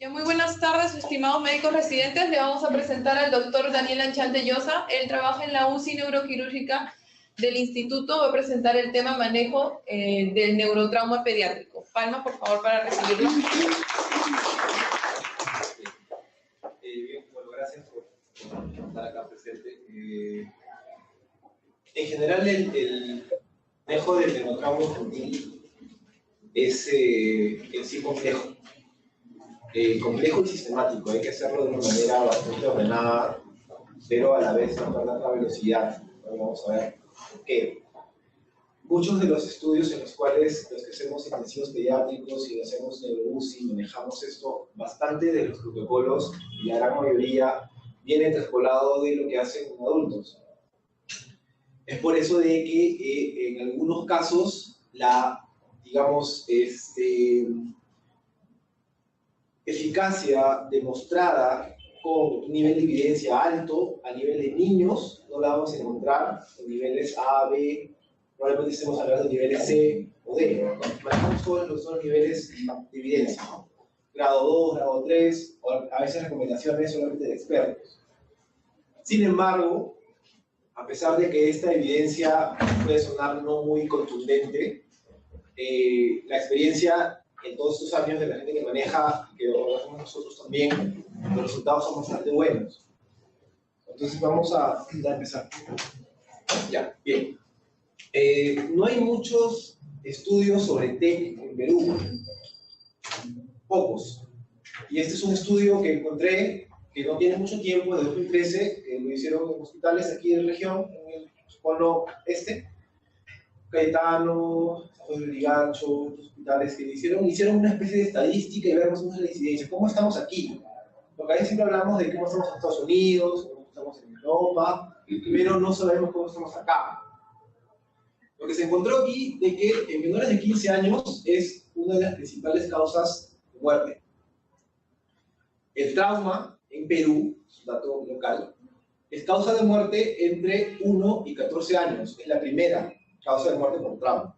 Ya, muy buenas tardes, estimados médicos residentes. Le vamos a presentar al doctor Daniel Anchante Llosa. Él trabaja en la UCI neuroquirúrgica del instituto. Va a presentar el tema manejo del neurotrauma pediátrico. Palma, por favor, para recibirlo. Bien, bueno, gracias por estar acá presente. En general, el manejo del neurotrauma infantil es en sí complejo. Complejo y sistemático, hay que hacerlo de una manera bastante ordenada, pero a la vez no perder la velocidad. Vamos a ver por qué. Muchos de los estudios en los cuales los que hacemos intensivos pediátricos y hacemos neuro-UCI, manejamos esto, bastante de los protocolos, y la gran mayoría viene traspolado de lo que hacen en adultos. Es por eso de que en algunos casos la, digamos, eficacia demostrada con un nivel de evidencia alto a nivel de niños no la vamos a encontrar en niveles A, B, probablemente estemos hablando de niveles C o D. Manejamos todos los niveles de evidencia, ¿no? Grado 2, grado 3, o a veces recomendaciones solamente de expertos. Sin embargo, a pesar de que esta evidencia puede sonar no muy contundente, la experiencia en todos estos años de la gente que maneja, y que lo hacemos nosotros también, los resultados son bastante buenos. Entonces vamos a empezar. Ya, bien. No hay muchos estudios sobre TEC en Perú, pocos. Y este es un estudio que encontré, que no tiene mucho tiempo, de 2013, que lo hicieron en hospitales aquí en la región, en el polo este, Cayetano, San José de Lurigancho, otros hospitales que hicieron una especie de estadística y ver más o menos la incidencia. ¿Cómo estamos aquí? Porque ahí siempre hablamos de cómo estamos en Estados Unidos, cómo estamos en Europa, pero no sabemos cómo estamos acá. Lo que se encontró aquí de que en menores de 15 años es una de las principales causas de muerte. El trauma en Perú, es un dato local, es causa de muerte entre 1 y 14 años. Es la primera causa de muerte por trauma.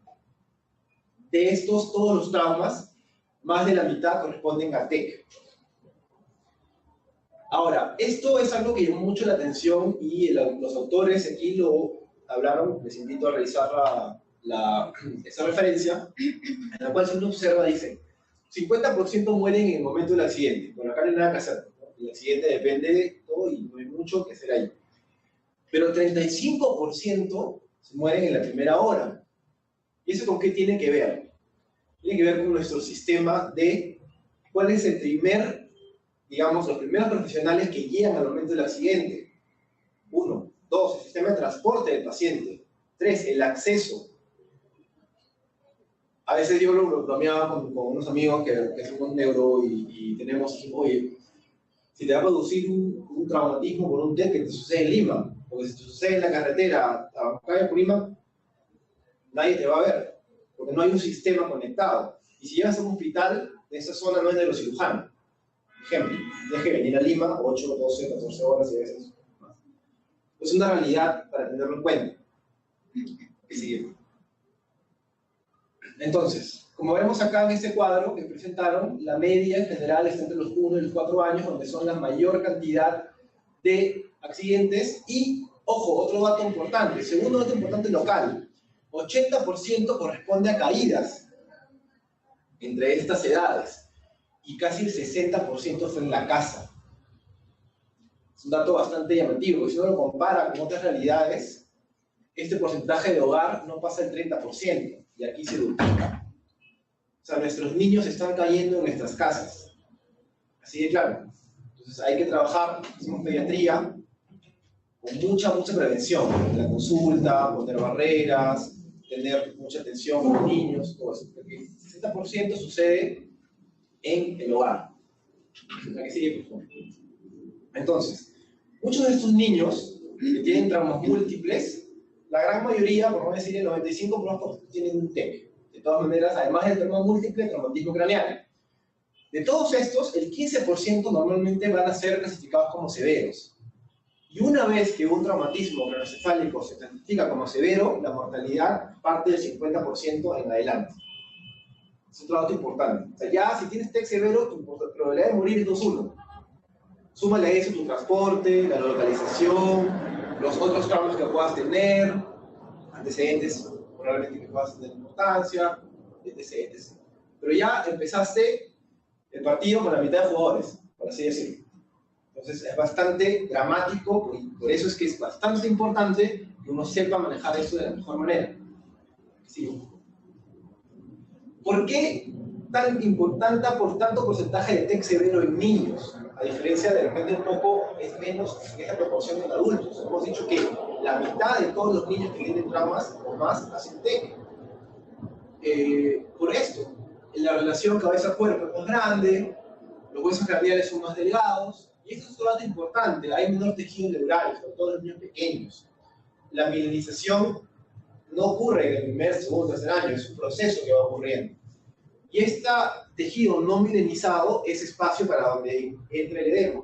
De estos, todos los traumas, más de la mitad corresponden a TEC. Ahora, esto es algo que llamó mucho la atención y los autores aquí lo hablaron. Les invito a revisar esa referencia, en la cual si uno observa, dice 50% mueren en el momento del accidente. Bueno, acá no hay nada que hacer, ¿no? El accidente depende de todo y no hay mucho que hacer ahí. Pero 35% se mueren en la primera hora. ¿Y eso con qué tiene que ver? Tiene que ver con nuestro sistema de cuál es el primer, digamos, los primeros profesionales que guían al momento del accidente. 1, 2, el sistema de transporte del paciente. 3, el acceso. A veces yo lo bromeaba con unos amigos que somos neuro y tenemos, oye, si te va a producir un traumatismo por un TEC que te sucede en Lima, porque si te sucede en la carretera a Huancayo, Purímac, nadie te va a ver, porque no hay un sistema conectado. Y si llegas a un hospital, de esa zona no es neurocirujano. Ejemplo, tienes que venir a Lima 8, 12, 14 horas y a veces más. Es una realidad para tenerlo en cuenta. Sigue. Entonces, como vemos acá en este cuadro que presentaron, la media en general está entre los 1 y los 4 años, donde son la mayor cantidad de accidentes. Y, ojo, otro dato importante, segundo dato importante local, 80% corresponde a caídas entre estas edades y casi el 60% fue en la casa. Es un dato bastante llamativo, y si uno lo compara con otras realidades, este porcentaje de hogar no pasa el 30%, y aquí se duplica. O sea, nuestros niños están cayendo en nuestras casas. Así de claro. Entonces hay que trabajar, hacemos pediatría, con mucha prevención. En la consulta, poner barreras, tener mucha atención con los niños, todo eso. Porque el 60% sucede en el hogar. ¿A qué sigue, por favor? Entonces, muchos de estos niños que tienen traumas múltiples, la gran mayoría, por no decir el 95%, tienen un TEC. De todas maneras, además del trauma múltiple, traumatismo craneal. De todos estos, el 15% normalmente van a ser clasificados como severos. Y una vez que un traumatismo craneoencefálico se clasifica como severo, la mortalidad parte del 50% en adelante. Es otro dato importante. O sea, ya si tienes TEC severo, tu probabilidad de morir es 2-1. Súmale a eso tu transporte, la localización, los otros traumas que puedas tener, antecedentes probablemente que puedas tener importancia, etc. Pero ya empezaste el partido con la mitad de jugadores, por así decirlo. Entonces es bastante dramático y por eso es que es bastante importante que uno sepa manejar esto de la mejor manera. Sí. ¿Por qué por tanto porcentaje de TEC severo en niños? A diferencia de repente un poco es menos esta proporción en adultos. Hemos dicho que la mitad de todos los niños que tienen traumas o más hacen TEC. Por esto, la relación cabeza-cuerpo es más grande, los huesos craneales son más delgados, y esto es un dato importante, hay menor tejido neural, sobre todo en los niños pequeños. La mielinización no ocurre en el primer, segundo, tercer año, es un proceso que va ocurriendo. Y este tejido no mielinizado es espacio para donde entra el edema.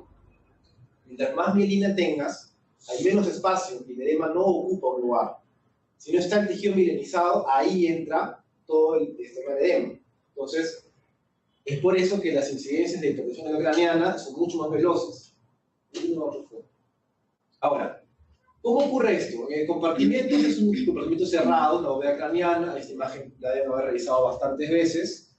Mientras más mielina tengas, hay menos espacio, y el edema no ocupa un lugar. Si no está el tejido mielinizado, ahí entra todo el sistema de edema. Entonces, es por eso que las incidencias de hipertensión intracraneana son mucho más veloces. Ahora, ¿cómo ocurre esto? En el compartimiento es un compartimiento cerrado, la bóveda craneana, esta imagen la deben haber revisado bastantes veces.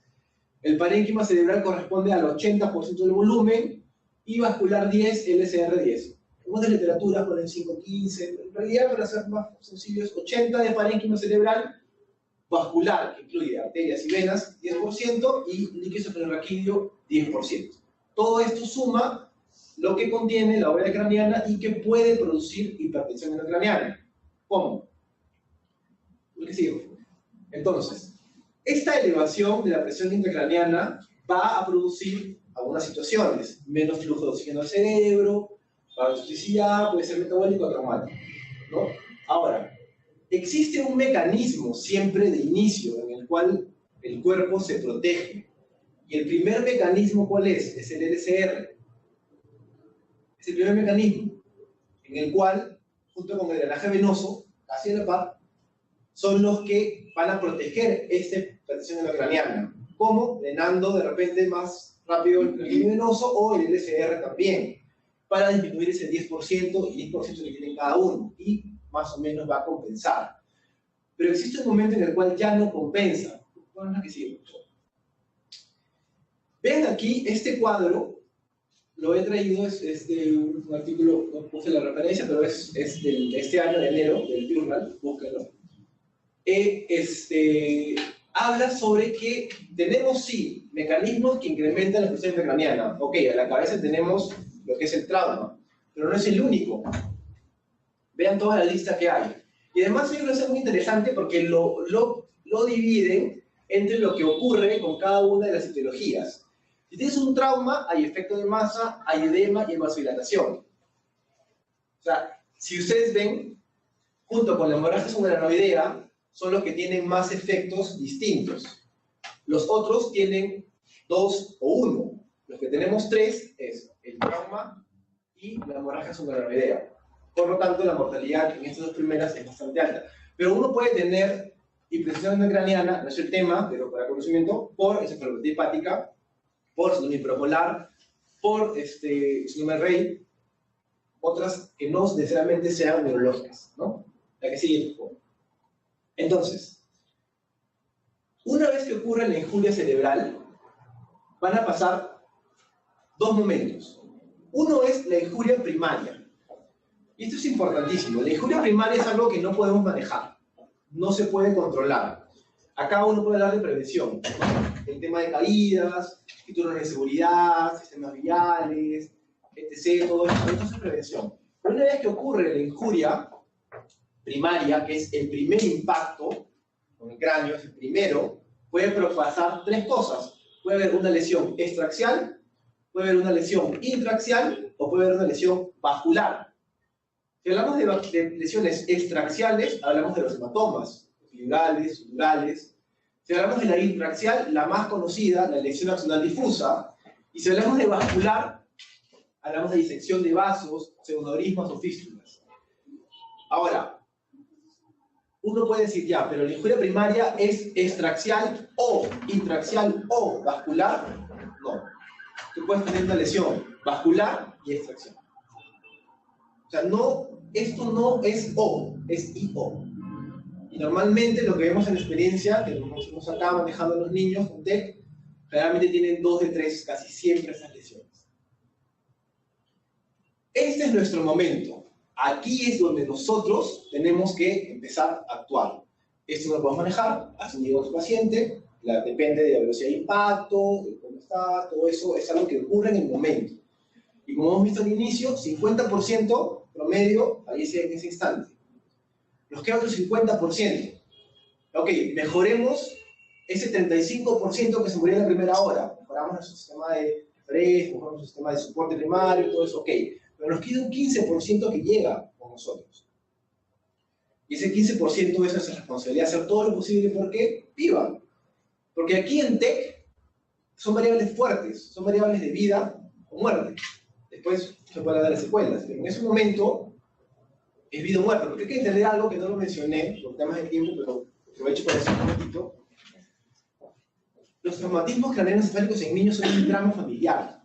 El parénquima cerebral corresponde al 80% del volumen y vascular 10, LCR 10. Algunas literaturas ponen 5-15, en realidad para ser más sencillos, 80 de parénquima cerebral, vascular, que incluye arterias y venas, 10%, y líquido cefalorraquídeo, 10%. Todo esto suma lo que contiene la bóveda craneana y que puede producir hipertensión intracraneana. ¿Cómo? Lo que sigue. Entonces, esta elevación de la presión intracraneana va a producir algunas situaciones. Menos flujo de oxígeno al cerebro, toxicidad, puede ser metabólico o traumático, ¿no? Ahora, existe un mecanismo siempre de inicio en el cual el cuerpo se protege. Y el primer mecanismo, ¿cuál es? Es el LCR. Es el primer mecanismo en el cual, junto con el drenaje venoso, hacia la par, son los que van a proteger esta hipertensión intracraneana. ¿Cómo? Drenando de repente más rápido el líquido venoso o el LCR también, para disminuir ese 10% y 10% que tienen cada uno, y más o menos va a compensar. Pero existe un momento en el cual ya no compensa. Bueno, es que sí. Vean aquí este cuadro, lo he traído, es de un artículo, no puse la referencia, pero es de este año de enero, del Journal, búsquenlo. Habla sobre que tenemos, sí, mecanismos que incrementan la presión intracraneana. Ok, a la cabeza tenemos lo que es el trauma, pero no es el único. Vean toda la lista que hay. Y además, yo creo que es muy interesante porque lo dividen entre lo que ocurre con cada una de las etiologías. Si tienes un trauma, hay efecto de masa, hay edema y hay vasodilatación. O sea, si ustedes ven, junto con la hemorragia subarachnoidea, son los que tienen más efectos distintos. Los otros tienen 2 o 1. Los que tenemos 3 es el trauma y la hemorragia subarachnoidea. Por lo tanto, la mortalidad en estas dos primeras es bastante alta. Pero uno puede tener hipertensión intracraneana, no es el tema, pero para conocimiento, por encefalopatía hepática, por síndrome hiperpolar, por síndrome de Rey, otras que no necesariamente sean neurológicas, ¿no? La que sigue, por favor. Entonces, una vez que ocurre la injuria cerebral, van a pasar dos momentos. Uno es la injuria primaria. Y esto es importantísimo. La injuria primaria es algo que no podemos manejar. No se puede controlar. Acá uno puede hablar de prevención, ¿no? El tema de caídas, cinturones de seguridad, sistemas viales, etc. Todo esto es prevención. Pero una vez que ocurre la injuria primaria, que es el primer impacto con el cráneo, es el primero, puede pasar tres cosas. Puede haber una lesión extraaxial, puede haber una lesión intraaxial o puede haber una lesión vascular. Si hablamos de lesiones extraaxiales, hablamos de los hematomas, fibrales, sudurales. Si hablamos de la intraaxial, la más conocida, la lesión axonal difusa. Y si hablamos de vascular, hablamos de disección de vasos, pseudoneurismas o fístulas. Ahora, uno puede decir, ya, pero la injuria primaria es extraaxial o intraaxial o vascular. No. Tú puedes tener una lesión vascular y extracción. O sea, no, esto no es O, es IO. Y normalmente lo que vemos en la experiencia, que nos acá manejando a los niños con TEC, generalmente tienen 2 de 3, casi siempre esas lesiones. Este es nuestro momento. Aquí es donde nosotros tenemos que empezar a actuar. Esto no lo podemos manejar, hace un diagnóstico paciente, depende de la velocidad de impacto, de cómo está, todo eso es algo que ocurre en el momento. Y como hemos visto al inicio, 50% promedio fallece en ese instante. Nos queda otro 50%. Ok, mejoremos ese 35% que se murió en la primera hora. Mejoramos nuestro sistema de refresco, mejoramos nuestro sistema de soporte primario, todo eso, ok. Pero nos queda un 15% que llega con nosotros. Y ese 15% es nuestra responsabilidad, hacer todo lo posible porque vivan. Porque aquí en TEC son variables fuertes, son variables de vida o muerte. Después se pueden dar secuelas, pero en ese momento es vida o muerte. Porque hay que entender algo que no lo mencioné por temas de tiempo, pero aprovecho para decir un momentito. Los traumatismos craneoencefálicos en niños son un drama familiar.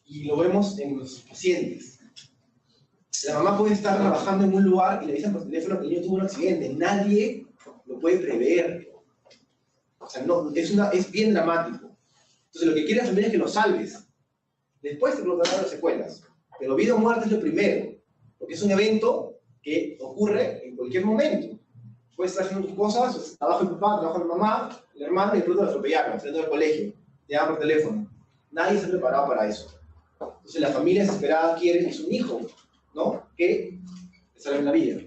Y lo vemos en los pacientes. La mamá puede estar trabajando en un lugar y le dicen por teléfono que el niño tuvo un accidente. Nadie lo puede prever. O sea, no, es bien dramático. Entonces lo que quiere la familia es que lo salves. Después te preguntarán las secuelas. Pero vida o muerte es lo primero. Porque es un evento que ocurre en cualquier momento. Puedes estar haciendo tus cosas, trabajo el papá, trabajo la mamá, el hermano, y de pronto lo atropellaron, saliendo del colegio. Te llaman por teléfono. Nadie está preparado para eso. Entonces la familia desesperada quiere que su hijo, ¿no?, que salve la vida.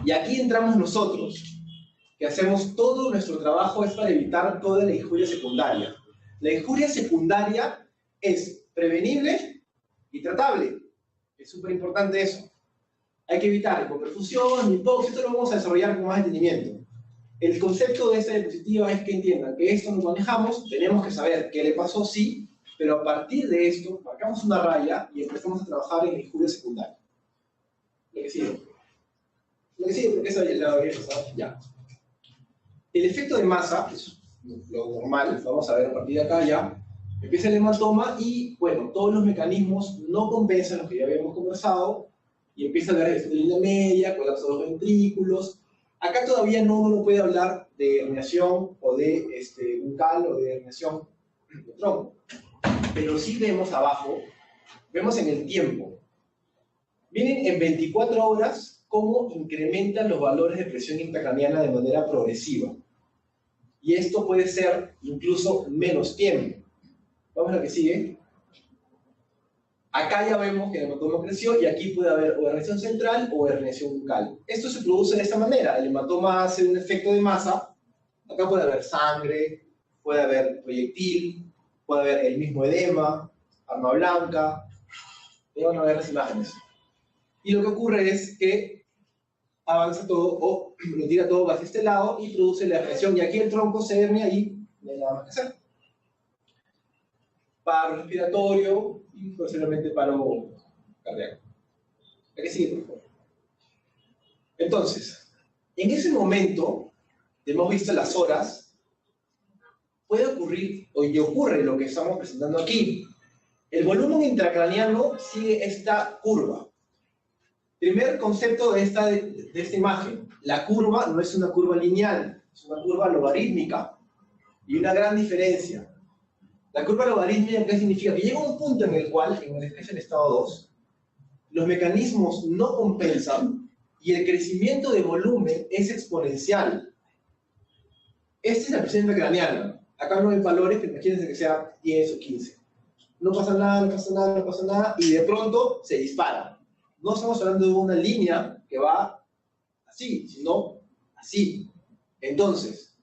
Y aquí entramos nosotros, que hacemos todo nuestro trabajo es para evitar toda la injuria secundaria. La injuria secundaria es prevenible y tratable. Es súper importante eso. Hay que evitar hipoperfusión, hipoxia, esto lo vamos a desarrollar con más entendimiento. El concepto de esta diapositiva es que entiendan que esto nos manejamos, tenemos que saber qué le pasó, sí, pero a partir de esto marcamos una raya y empezamos a trabajar en la injuria secundaria. Lo que sigue. Lo que sigue, porque eso ya lo había pasado. Ya. El efecto de masa, que es lo normal, lo vamos a ver a partir de acá ya, empieza el hematoma y, bueno, todos los mecanismos no compensan los que ya habíamos conversado y empieza a haber efecto de línea media, colapso de los ventrículos. Acá todavía no uno puede hablar de herniación o de bucal o de herniación de tronco, pero sí vemos abajo, vemos en el tiempo. Miren en 24 horas cómo incrementan los valores de presión intracraneana de manera progresiva. Y esto puede ser incluso menos tiempo. Vamos a la que sigue. Acá ya vemos que el hematoma creció y aquí puede haber o herniación central o herniación bucal. Esto se produce de esta manera. El hematoma hace un efecto de masa. Acá puede haber sangre, puede haber proyectil, puede haber el mismo edema, arma blanca. Y van a ver las imágenes. Y lo que ocurre es que avanza todo o lo tira todo hacia este lado y produce la herniación. Y aquí el tronco se hernia y no hay nada más que hacer. Paro respiratorio y posiblemente paro cardíaco. ¿A qué sigue, por favor? Entonces, en ese momento, hemos visto las horas, puede ocurrir, o ya ocurre lo que estamos presentando aquí. El volumen intracraneano sigue esta curva. Primer concepto de esta imagen. La curva no es una curva lineal, es una curva logarítmica. Y una gran diferencia. La curva logarítmica, ¿qué significa? Que llega un punto en el cual, en el que es el estado 2, los mecanismos no compensan y el crecimiento de volumen es exponencial. Esta es la presión intracraneana. Acá no hay valores, pero imagínense que sea 10 o 15. No pasa nada, no pasa nada, no pasa nada, y de pronto se dispara. No estamos hablando de una línea que va así, sino así. Entonces,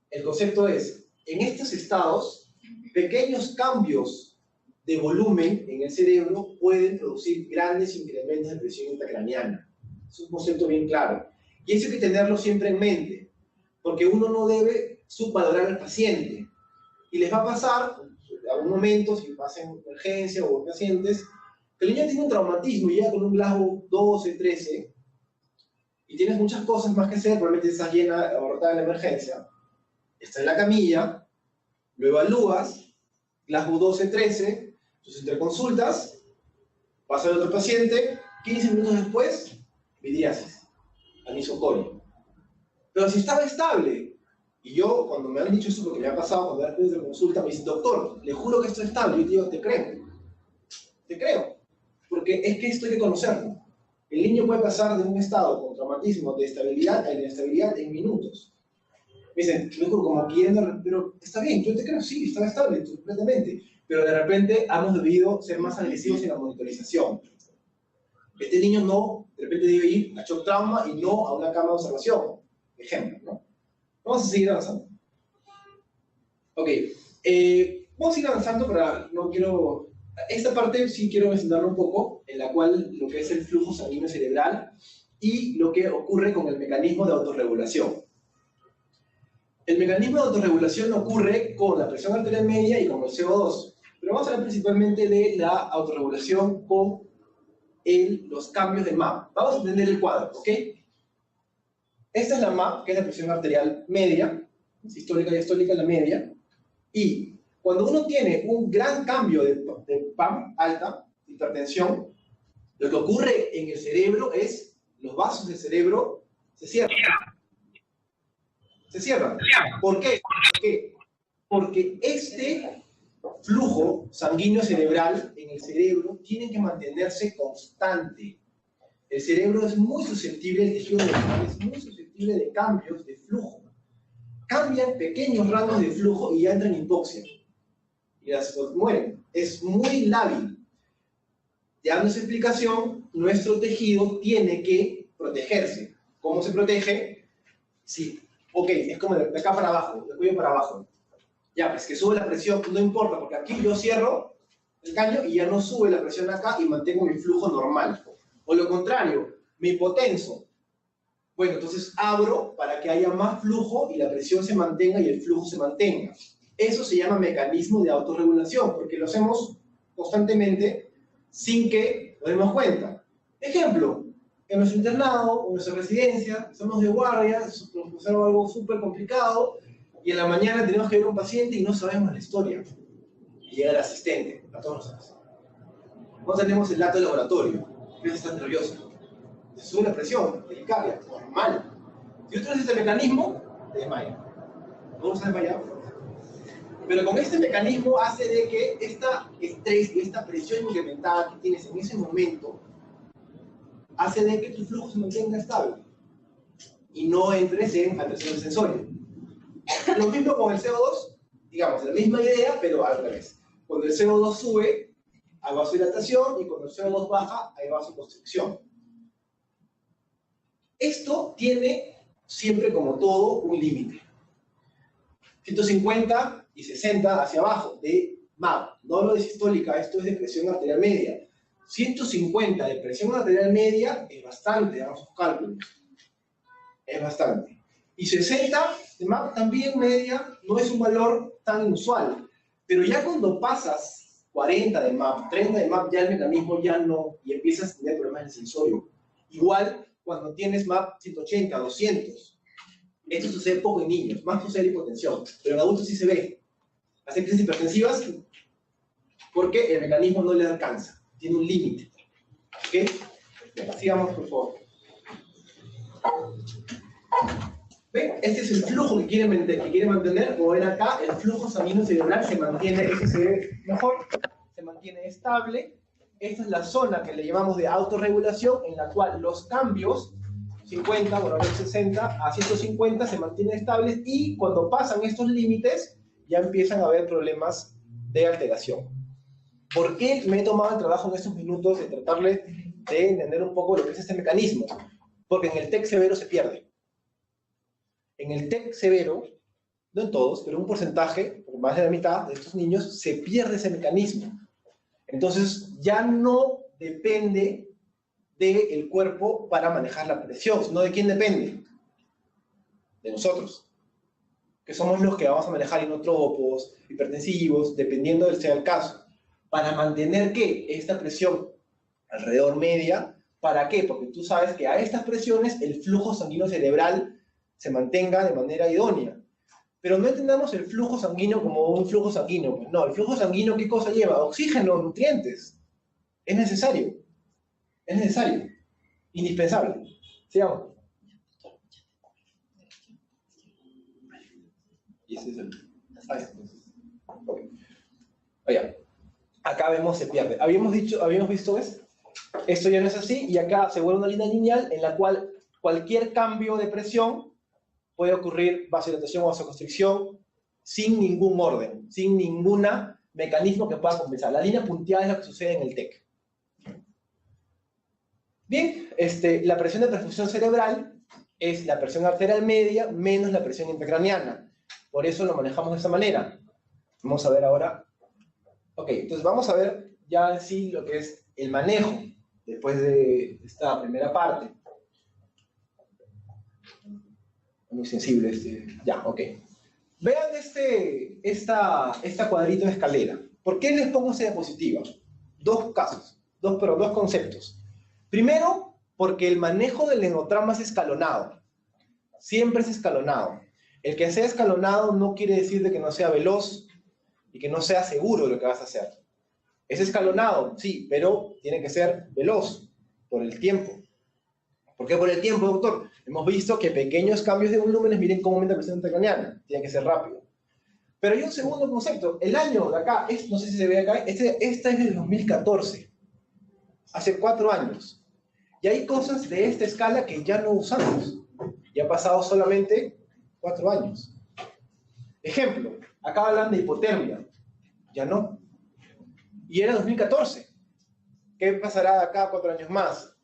el concepto es, en estos estados, pequeños cambios de volumen en el cerebro pueden producir grandes incrementos de presión intracraneana. Es un concepto bien claro. Y eso hay que tenerlo siempre en mente, porque uno no debe subvalorar al paciente. Y les va a pasar, en algún momento, si pasan emergencia o pacientes, que el niño tiene un traumatismo y llega con un Glasgow 12, 13, y tienes muchas cosas más que hacer, probablemente estás llena, abortada en la emergencia, estás en la camilla, lo evalúas, Glasgow 12-13, tus interconsultas, pasa al otro paciente, 15 minutos después, midiasis, anisocoria. Pero si estaba estable, y yo cuando me han dicho eso, porque me ha pasado cuando después de la consulta, me dicen, doctor, le juro que esto es estable, yo digo, te creo, porque es que esto hay que conocerlo. El niño puede pasar de un estado con traumatismo de estabilidad a inestabilidad en minutos. Me dicen, luego como queriendo, pero está bien, yo te creo, sí, estaba estable completamente, pero de repente hemos debido ser más agresivos en la monitorización. Este niño no, de repente debe ir a shock trauma y no a una cama de observación, ejemplo, ¿no? Vamos a seguir avanzando. Ok, vamos a ir avanzando para, no quiero, esta parte sí quiero mencionarlo un poco, en la cual lo que es el flujo sanguíneo cerebral y lo que ocurre con el mecanismo de autorregulación. El mecanismo de autorregulación ocurre con la presión arterial media y con el CO2, pero vamos a hablar principalmente de la autorregulación con los cambios de MAP. Vamos a entender el cuadro, ¿ok? Esta es la MAP, que es la presión arterial media, sistólica y diastólica la media, y cuando uno tiene un gran cambio de PAM alta, hipertensión, lo que ocurre en el cerebro es los vasos del cerebro se cierran. Se cierran. ¿Por qué? Porque este flujo sanguíneo cerebral en el cerebro tiene que mantenerse constante. El cerebro es muy susceptible, el tejido neuronal es muy susceptible de cambios de flujo. Cambian pequeños rangos de flujo y ya entran en hipoxia. Y las mueren. Es muy lábil. Dando esa explicación, nuestro tejido tiene que protegerse. ¿Cómo se protege? Sí. Ok, es como de acá para abajo, de cuello para abajo. Ya, pues que sube la presión, no importa, porque aquí yo cierro el caño y ya no sube la presión acá y mantengo mi flujo normal. O lo contrario, me hipotenso. Bueno, entonces abro para que haya más flujo y la presión se mantenga y el flujo se mantenga. Eso se llama mecanismo de autorregulación, porque lo hacemos constantemente sin que nos demos cuenta. Ejemplo, en nuestro internado o en nuestra residencia, estamos de guardia, nos pusieron algo súper complicado y en la mañana tenemos que ver a un paciente y no sabemos la historia. Y llega el asistente, a todos nos hace. No tenemos el dato del laboratorio, pero está nervioso. Se sube la presión, taquicardia, normal. Si tú haces este mecanismo, te desmayas. No se desmayar. Pero con este mecanismo hace de que esta estrés y esta presión incrementada que tienes en ese momento hace de que tu flujo se mantenga estable y no entres en alteración sensoria. Lo mismo con el CO2, digamos, la misma idea, pero al revés. Cuando el CO2 sube, hay vasodilatación y cuando el CO2 baja, hay vasoconstricción. Esto tiene siempre, como todo, un límite. 150 y 60 hacia abajo de MAP, no lo de sistólica, esto es de presión arterial media. 150 de presión arterial media es bastante, hagamos sus cálculos. Es bastante. Y 60 de MAP también media, no es un valor tan inusual. Pero ya cuando pasas 40 de MAP, 30 de MAP, ya el mecanismo ya no, y empiezas a tener problemas en el sensorio. Igual cuando tienes MAP 180, 200. Esto sucede poco en niños, más sucede en hipotensión, pero en adultos sí se ve. Hacen crisis hipertensivas porque el mecanismo no le alcanza. Tiene un límite. ¿Ok? Sigamos, por favor. ¿Ven? Este es el flujo que quiere mantener. Como ven acá, el flujo sanguíneo cerebral se mantiene, eso se ve mejor, se mantiene estable. Esta es la zona que le llamamos de autorregulación, en la cual los cambios, 50, bueno, 60 a 150, se mantienen estables y cuando pasan estos límites, ya empiezan a haber problemas de alteración. ¿Por qué me he tomado el trabajo en estos minutos de tratarles de entender un poco lo que es este mecanismo? Porque en el TEC severo se pierde. En el TEC severo, no en todos, pero un porcentaje, más de la mitad de estos niños, se pierde ese mecanismo. Entonces, ya no depende del cuerpo para manejar la presión, sino de quién depende. De nosotros. Que somos los que vamos a manejar inotropos, hipertensivos, dependiendo del sea el caso. Para mantener, ¿qué? Esta presión alrededor media ¿Para qué? Porque tú sabes que a estas presiones el flujo sanguíneo cerebral se mantenga de manera idónea. Pero no entendamos el flujo sanguíneo como un flujo sanguíneo. No, el flujo sanguíneo, ¿qué cosa lleva? Oxígeno, nutrientes. Es necesario. Es necesario. Indispensable. Sigamos. Y ese es el... Ok. Oye, acá vemos se pierde. Habíamos visto ¿ves? Esto ya no es así, y acá se vuelve una línea lineal en la cual cualquier cambio de presión puede ocurrir vasodilatación o vasoconstricción sin ningún orden, sin ningún mecanismo que pueda compensar. La línea punteada es lo que sucede en el TEC. Bien, la presión de perfusión cerebral es la presión arterial media menos la presión intracraneana. Por eso lo manejamos de esa manera. Vamos a ver ahora. Ok, entonces vamos a ver ya en sí lo que es el manejo después de esta primera parte. Muy sensible ya, ok. Vean esta cuadrito de escalera. ¿Por qué les pongo esa diapositiva? Dos casos, dos conceptos. Primero, porque el manejo del neurotrauma es escalonado. Siempre es escalonado. El que sea escalonado no quiere decir de que no sea veloz y que no sea seguro de lo que vas a hacer. Es escalonado, sí, pero tiene que ser veloz por el tiempo. ¿Por qué por el tiempo, doctor? Hemos visto que pequeños cambios de volúmenes, miren cómo aumenta la presión intracraneana. Tiene que ser rápido. Pero hay un segundo concepto. El año de acá, no sé si se ve acá, esta es del 2014. Hace 4 años. Y hay cosas de esta escala que ya no usamos. Ya han pasado solamente 4 años. Ejemplo, acá hablan de hipotermia. Ya no. Y era 2014. ¿Qué pasará de acá a 4 años más?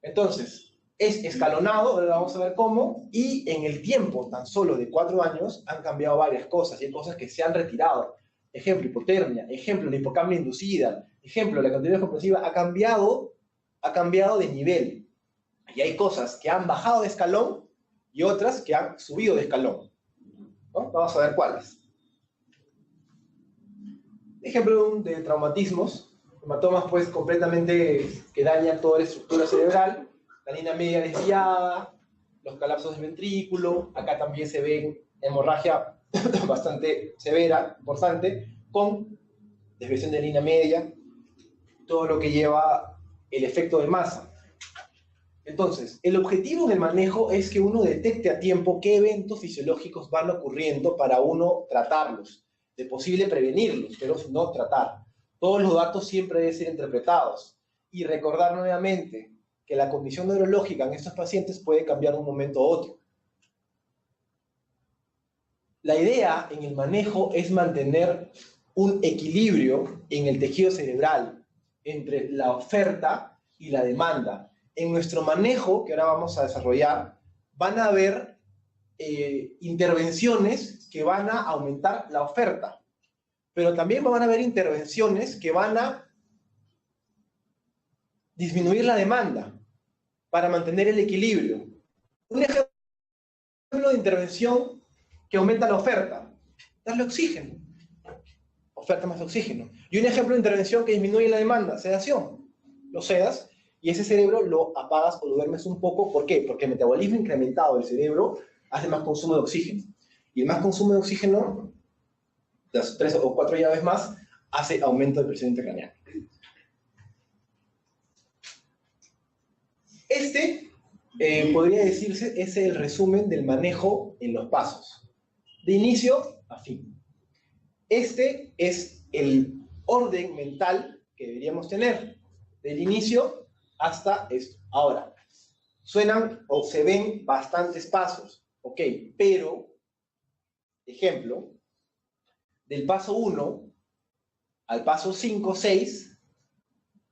Entonces, es escalonado, ahora vamos a ver cómo, y en el tiempo tan solo de 4 años han cambiado varias cosas, y hay cosas que se han retirado. Ejemplo, hipotermia, ejemplo, la hipocamia inducida, ejemplo, la continuidad comprensiva ha cambiado de nivel. Y hay cosas que han bajado de escalón y otras que han subido de escalón. ¿No? Vamos a ver cuáles. Ejemplo de traumatismos, hematomas pues completamente que dañan toda la estructura cerebral, la línea media desviada, los colapsos del ventrículo, acá también se ve hemorragia bastante severa, importante, con desviación de línea media, todo lo que lleva el efecto de masa. Entonces, el objetivo del manejo es que uno detecte a tiempo qué eventos fisiológicos van ocurriendo para uno tratarlos, de posible prevenirlos, pero no tratar. Todos los datos siempre deben ser interpretados. Y recordar nuevamente que la condición neurológica en estos pacientes puede cambiar de un momento a otro. La idea en el manejo es mantener un equilibrio en el tejido cerebral entre la oferta y la demanda. En nuestro manejo, que ahora vamos a desarrollar, van a haber intervenciones que van a aumentar la oferta, pero también van a haber intervenciones que van a disminuir la demanda para mantener el equilibrio. Un ejemplo de intervención que aumenta la oferta, darle oxígeno, oferta más oxígeno. Y un ejemplo de intervención que disminuye la demanda, sedación. Lo sedas y ese cerebro lo apagas o lo duermes un poco. ¿Por qué? Porque el metabolismo incrementado del cerebro hace más consumo de oxígeno. Y el más consumo de oxígeno, las 3 o 4 llaves más, hace aumento de presión intracraneal. Podría decirse, es el resumen del manejo en los pasos, de inicio a fin. Este es el orden mental que deberíamos tener, del inicio hasta esto. Ahora, suenan o se ven bastantes pasos, ok, pero, ejemplo, del paso 1 al paso 5, 6,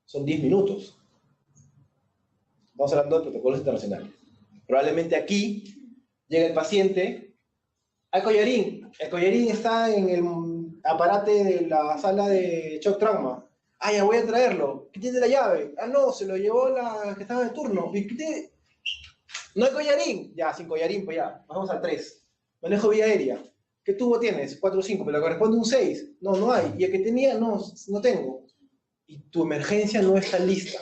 son 10 minutos. Estamos hablando de protocolos internacionales. Probablemente aquí llega el paciente al collarín. El collarín está en el aparato de la sala de shock trauma. Ah, ya voy a traerlo. ¿Qué tiene la llave? Ah, no, se lo llevó la que estaba de turno. ¿Y qué tiene? No hay collarín. Ya, sin collarín, pues ya. Pasamos al 3. Manejo vía aérea. ¿Qué tubo tienes? 4 o 5, pero le corresponde un 6. No, no hay. ¿Y el que tenía? No, no tengo. Y tu emergencia no está lista.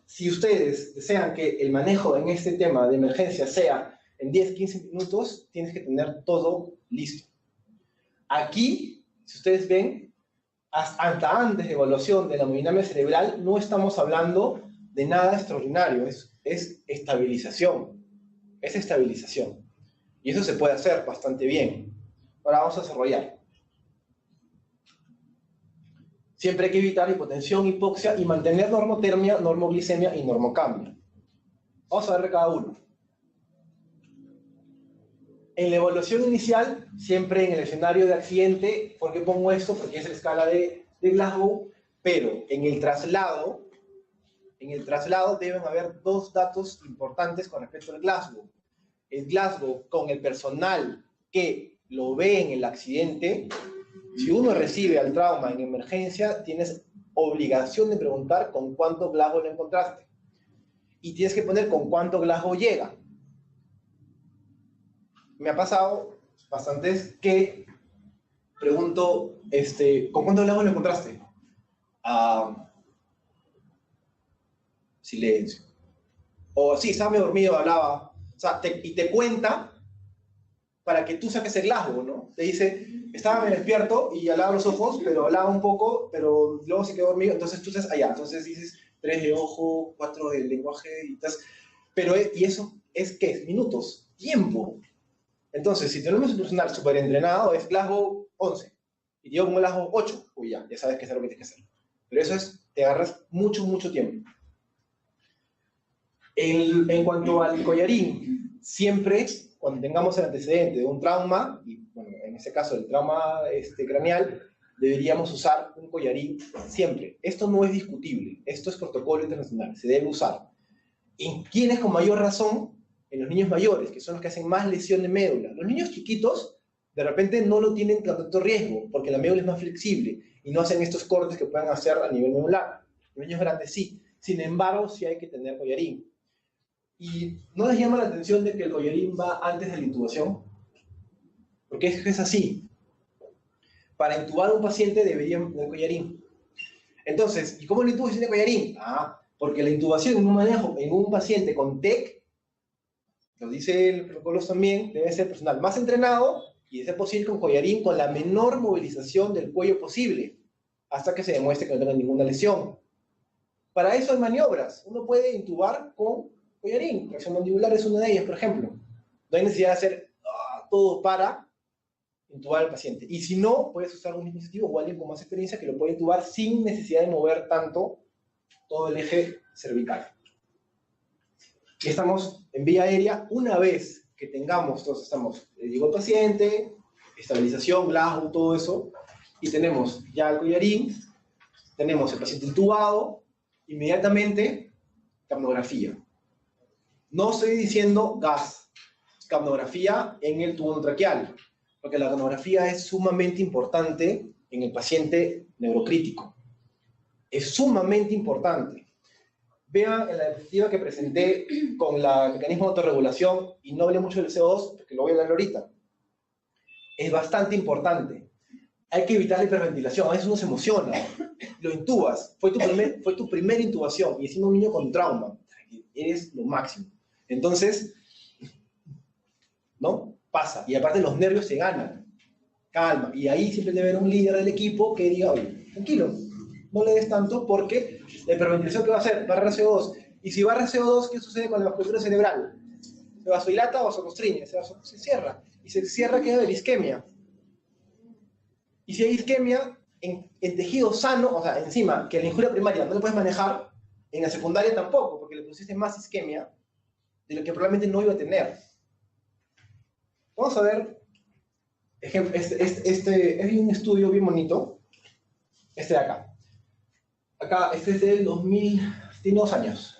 Si ustedes desean que el manejo en este tema de emergencia sea en 10, 15 minutos, tienes que tener todo listo. Aquí, si ustedes ven, hasta antes de evaluación de la hemodinamia cerebral, no estamos hablando de nada extraordinario, es estabilización. Es estabilización. Y eso se puede hacer bastante bien. Ahora vamos a desarrollar. Siempre hay que evitar hipotensión, hipoxia y mantener normotermia, normoglicemia y normocambio. Vamos a ver de cada uno. En la evaluación inicial, siempre en el escenario de accidente, ¿por qué pongo esto? Porque es la escala de Glasgow, pero en el traslado deben haber dos datos importantes con respecto al Glasgow. El Glasgow con el personal que lo ve en el accidente. Si uno recibe al trauma en emergencia, tienes obligación de preguntar con cuánto Glasgow lo encontraste. Y tienes que poner con cuánto Glasgow llega. Me ha pasado bastantes que pregunto, ¿con cuánto Glasgow lo encontraste? Silencio. O sí, estaba medio dormido, hablaba. O sea, y te cuenta para que tú saques el Glasgow, ¿no? Te dice, estaba medio despierto y hablaba los ojos, pero hablaba un poco, pero luego se quedó dormido. Entonces tú estás allá. Entonces dices 3 de ojo, 4 de lenguaje y tal. Pero, ¿y eso es qué? Es minutos, tiempo. Entonces, si tenemos un personal súper entrenado, es Glasgow 11. Y yo como Glasgow 8, uy, ya sabes qué es lo que tienes que hacer. Pero eso es, te agarras mucho, mucho tiempo. En cuanto al collarín, siempre, cuando tengamos el antecedente de un trauma, y bueno, en ese caso el trauma craneal, deberíamos usar un collarín siempre. Esto no es discutible, esto es protocolo internacional, se debe usar. ¿En quiénes con mayor razón? En los niños mayores, que son los que hacen más lesión de médula. Los niños chiquitos, de repente no lo tienen tanto riesgo, porque la médula es más flexible, y no hacen estos cortes que pueden hacer a nivel medular. Los niños grandes sí. Sin embargo, sí hay que tener collarín. ¿Y no les llama la atención de que el collarín va antes de la intubación? Porque es así. Para intubar a un paciente deberían tener collarín. Entonces, ¿y cómo la intubación de collarín? Porque la intubación en un manejo en un paciente con TEC, lo dice el protocolo también, debe ser personal más entrenado y de ser posible con collarín con la menor movilización del cuello posible, hasta que se demuestre que no tenga ninguna lesión. Para eso hay maniobras. Uno puede intubar con collarín. Tracción mandibular es una de ellas, por ejemplo. No hay necesidad de hacer todo para intubar al paciente. Y si no, puedes usar un dispositivo o alguien con más experiencia que lo puede intubar sin necesidad de mover tanto todo el eje cervical. Y estamos en vía aérea. Una vez que tengamos, entonces llegó el paciente, estabilización, Glasgow, todo eso, y tenemos ya el collarín, tenemos el paciente intubado, inmediatamente capnografía. No estoy diciendo gas, capnografía en el tubo traqueal, porque la capnografía es sumamente importante en el paciente neurocrítico. Es sumamente importante. Vean en la diapositiva que presenté con el mecanismo de autorregulación, y no hablé mucho del CO2, porque lo voy a hablar ahorita. Es bastante importante. Hay que evitar la hiperventilación, a veces uno se emociona, lo intubas, fue tu primera intubación, y encima un niño con trauma, eres lo máximo. Entonces, ¿no? Pasa, y aparte los nervios se ganan, calma, y ahí siempre debe haber un líder del equipo que diga, oye, tranquilo, no le des tanto, porque la hiperventilación que va a hacer, barra CO2, y si barra CO2, ¿qué sucede con la vasculatura cerebral? ¿Se vasodilata o vasoconstriñe? Se cierra, y se cierra, queda de isquemia. Y si hay isquemia, en tejido sano, o sea, encima, que la injuria primaria no lo puedes manejar, en la secundaria tampoco, porque le pusiste más isquemia de lo que probablemente no iba a tener. Vamos a ver, ejemplo, es un estudio bien bonito, de acá. Acá, este es del 2000, tiene 2 años.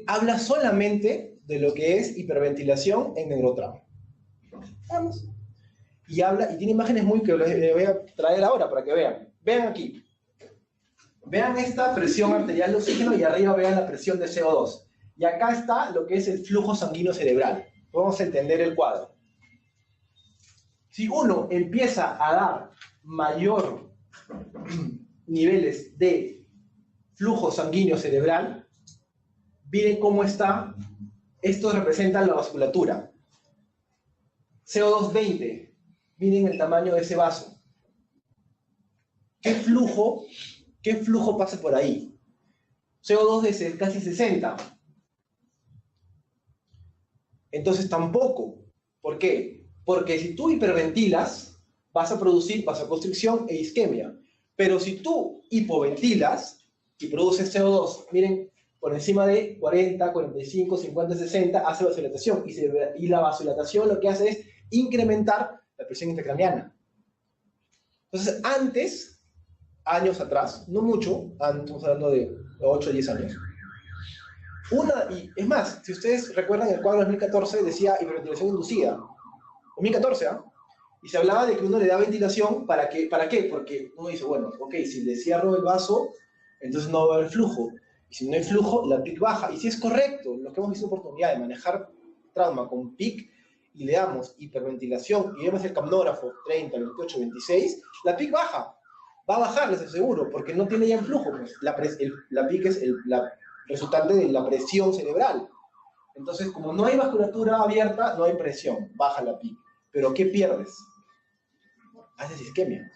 Habla solamente de lo que es hiperventilación en neurotrauma. Vamos. Y tiene imágenes que les voy a traer ahora para que vean. Vean aquí. Vean esta presión arterial de oxígeno y arriba vean la presión de CO2. Y acá está lo que es el flujo sanguíneo cerebral. Vamos a entender el cuadro. Si uno empieza a dar mayor niveles de flujo sanguíneo cerebral, miren cómo está. Esto representa la vasculatura. CO2 20, miren el tamaño de ese vaso. ¿Qué flujo pasa por ahí? CO2 de casi 60. Entonces tampoco. ¿Por qué? Porque si tú hiperventilas, vas a producir vasoconstricción e isquemia. Pero si tú hipoventilas y produces CO2, miren, por encima de 40, 45, 50, 60, hace vasodilatación. Y la vasodilatación lo que hace es incrementar la presión intracraneana. Entonces, antes, años atrás, no mucho, estamos hablando de 8 o 10 años, y es más, si ustedes recuerdan el cuadro de 2014, decía hiperventilación inducida. 2014, ¿ah? Y se hablaba de que uno le da ventilación, ¿para qué? Porque uno dice, bueno, ok, si le cierro el vaso, entonces no va a haber flujo. Y si no hay flujo, la PIC baja. Y si es correcto, los que hemos visto oportunidad de manejar trauma con PIC, y le damos hiperventilación, y vemos el capnógrafo 30, 28, 26, la PIC baja. Va a bajar, les aseguro, porque no tiene ya flujo. Pues. La PIC es la resultante de la presión cerebral. Entonces, como no hay vasculatura abierta, no hay presión, baja la PIC. ¿Pero qué pierdes? Haces isquemia.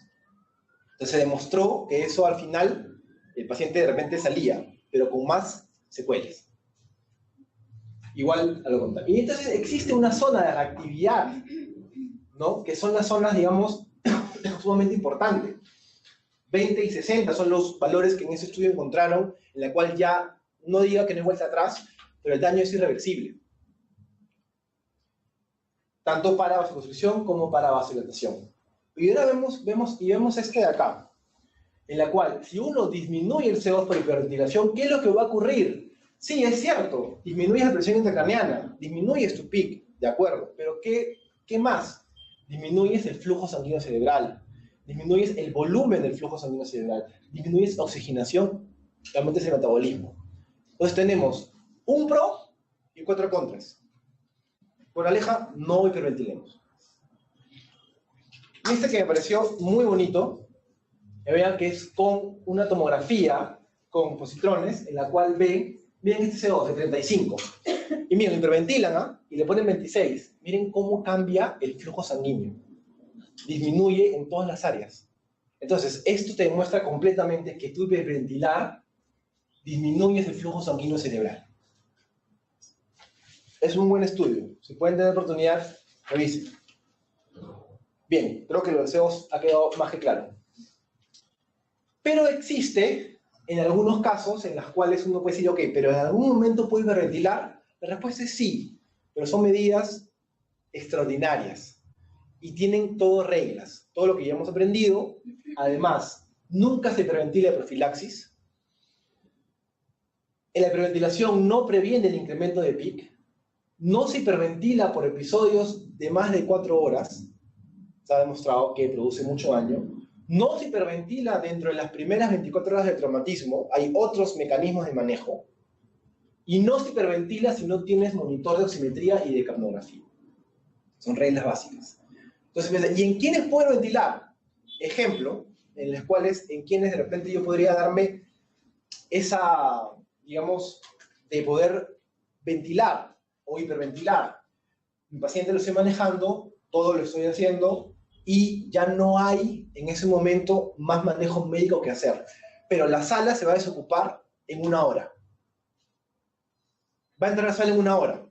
Entonces se demostró que eso al final, el paciente de repente salía, pero con más secuelas. Igual a lo contrario. Y entonces existe una zona de reactividad, ¿no? Que son las zonas, digamos, sumamente importantes. 20 y 60 son los valores que en ese estudio encontraron, en la cual ya, no diga que no hay vuelta atrás, pero el daño es irreversible. Tanto para vasoconstricción como para vasodilatación. Y ahora vemos este de acá, en la cual, si uno disminuye el CO2 por hiperventilación, ¿qué es lo que va a ocurrir? Sí, es cierto, disminuyes la presión intracraneana, disminuyes tu PIC, de acuerdo, pero ¿qué más? Disminuyes el flujo sanguíneo cerebral, disminuyes el volumen del flujo sanguíneo cerebral, disminuyes la oxigenación, realmente es el metabolismo. Entonces tenemos un pro y 4 contras. Moraleja, no hiperventilemos. Este que me pareció muy bonito, que vean que es con una tomografía con positrones, en la cual ven este CO2 de 35. Y miren, lo hiperventilan, ¿ah? Y le ponen 26. Miren cómo cambia el flujo sanguíneo. Disminuye en todas las áreas. Entonces, esto te demuestra completamente que tú hiperventilar disminuyes el flujo sanguíneo cerebral. Es un buen estudio. Si pueden tener oportunidad, revisen. Bien, creo que lo del CO2 ha quedado más que claro. Pero existe, en algunos casos, en los cuales uno puede decir, ok, pero en algún momento puedo hiperventilar. La respuesta es sí, pero son medidas extraordinarias. Y tienen todo reglas. Todo lo que ya hemos aprendido. Además, nunca se hiperventila de profilaxis. La hiperventilación no previene el incremento de PIC. No se hiperventila por episodios de más de 4 horas. Se ha demostrado que produce mucho daño. No se hiperventila dentro de las primeras 24 horas del traumatismo. Hay otros mecanismos de manejo. Y no se hiperventila si no tienes monitor de oximetría y de capnografía. Son reglas básicas. Entonces, ¿y en quiénes puedo ventilar? Ejemplo, en quienes de repente yo podría darme esa, digamos, de poder ventilar o hiperventilar. Mi paciente lo estoy manejando, todo lo estoy haciendo, y ya no hay en ese momento más manejo médico que hacer. Pero la sala se va a desocupar en 1 hora. Va a entrar a la sala en 1 hora.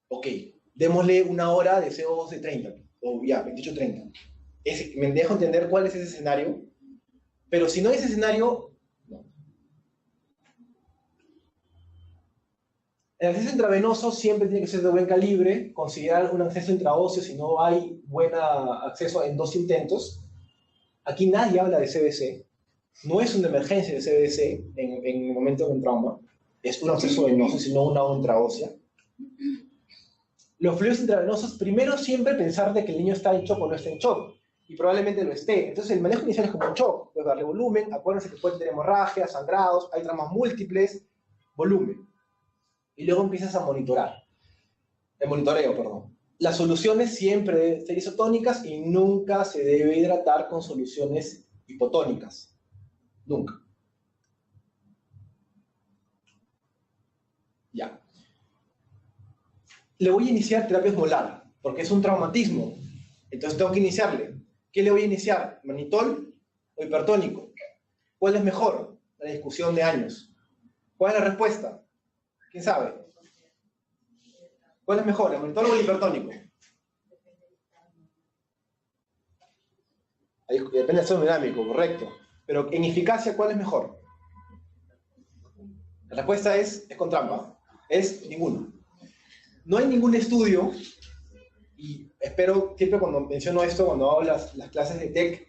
Ok, démosle 1 hora de CO2 de 30, o ya, 28-30. Me dejo entender cuál es ese escenario, pero si no hay ese escenario, no. El acceso intravenoso siempre tiene que ser de buen calibre, considerar un acceso intraóseo si no hay buen acceso en 2 intentos. Aquí nadie habla de CVC, no es una emergencia de CVC en el momento de un trauma, es un acceso venoso, sino una intraósea. Los fluidos intravenosos, primero siempre pensar de que el niño está en shock o no está en shock, y probablemente lo esté. Entonces el manejo inicial es como un shock, puedes darle volumen, acuérdense que puede tener hemorragias, sangrados, hay traumas múltiples, volumen. Y luego empiezas a monitorar. El monitoreo, perdón. Las soluciones siempre deben ser isotónicas y nunca se debe hidratar con soluciones hipotónicas. Nunca. Ya. Le voy a iniciar terapia osmolar, porque es un traumatismo. Entonces tengo que iniciarle. ¿Qué le voy a iniciar? ¿Manitol o hipertónico? ¿Cuál es mejor? La discusión de años. ¿Cuál es la respuesta? ¿Quién sabe? ¿Cuál es mejor, el manitol o el hipertónico? Ahí depende del estado dinámico, correcto. Pero en eficacia, ¿cuál es mejor? La respuesta es con trampa. Es ninguno. No hay ningún estudio, y espero, siempre cuando menciono esto, cuando hago las clases de TEC,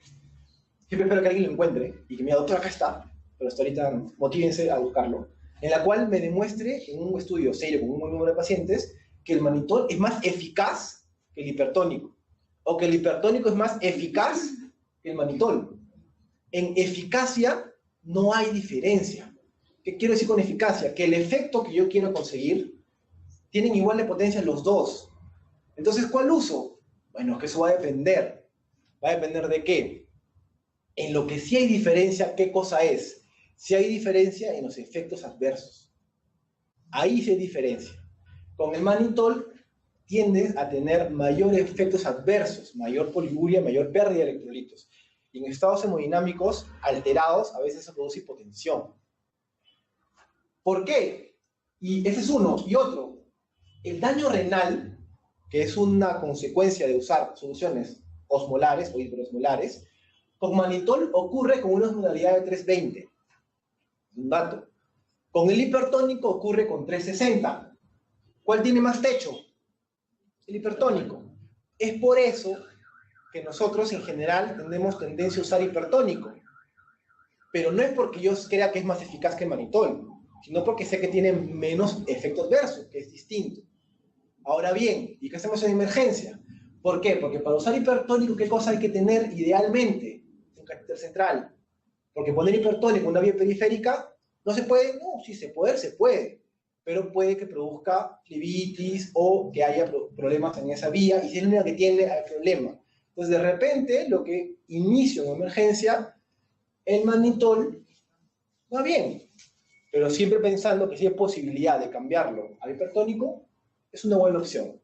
siempre espero que alguien lo encuentre, y que mi doctor acá está, pero hasta ahorita motívense a buscarlo, en la cual me demuestre en un estudio serio con un buen número de pacientes que el manitol es más eficaz que el hipertónico, o que el hipertónico es más eficaz que el manitol. En eficacia no hay diferencia. ¿Qué quiero decir con eficacia? Que el efecto que yo quiero conseguir tienen igual de potencia los dos. Entonces, ¿cuál uso? Bueno, que eso va a depender. ¿Va a depender de qué? En lo que sí hay diferencia, ¿qué cosa es? Si hay diferencia en los efectos adversos. Ahí sí hay diferencia. Con el manitol tiendes a tener mayores efectos adversos, mayor poliuria, mayor pérdida de electrolitos. Y en estados hemodinámicos alterados, a veces se produce hipotensión. ¿Por qué? Y ese es uno. Y otro, el daño renal, que es una consecuencia de usar soluciones osmolares o hiperosmolares, con manitol ocurre con una osmolaridad de 320. Un dato. Con el hipertónico ocurre con 360. ¿Cuál tiene más techo? El hipertónico. Es por eso que nosotros en general tenemos tendencia a usar hipertónico. Pero no es porque yo crea que es más eficaz que el manitol, sino porque sé que tiene menos efecto adverso, que es distinto. Ahora bien, ¿y qué hacemos en emergencia? ¿Por qué? Porque para usar hipertónico, ¿qué cosa hay que tener idealmente? Un catéter central. Porque poner hipertónico en una vía periférica, ¿no se puede? No, sí se puede. Pero puede que produzca flebitis o que haya problemas en esa vía, y si es la única que tiene, hay problema. Entonces, de repente, lo que inicio en emergencia, el manitol va bien, pero siempre pensando que si hay posibilidad de cambiarlo al hipertónico, es una buena opción.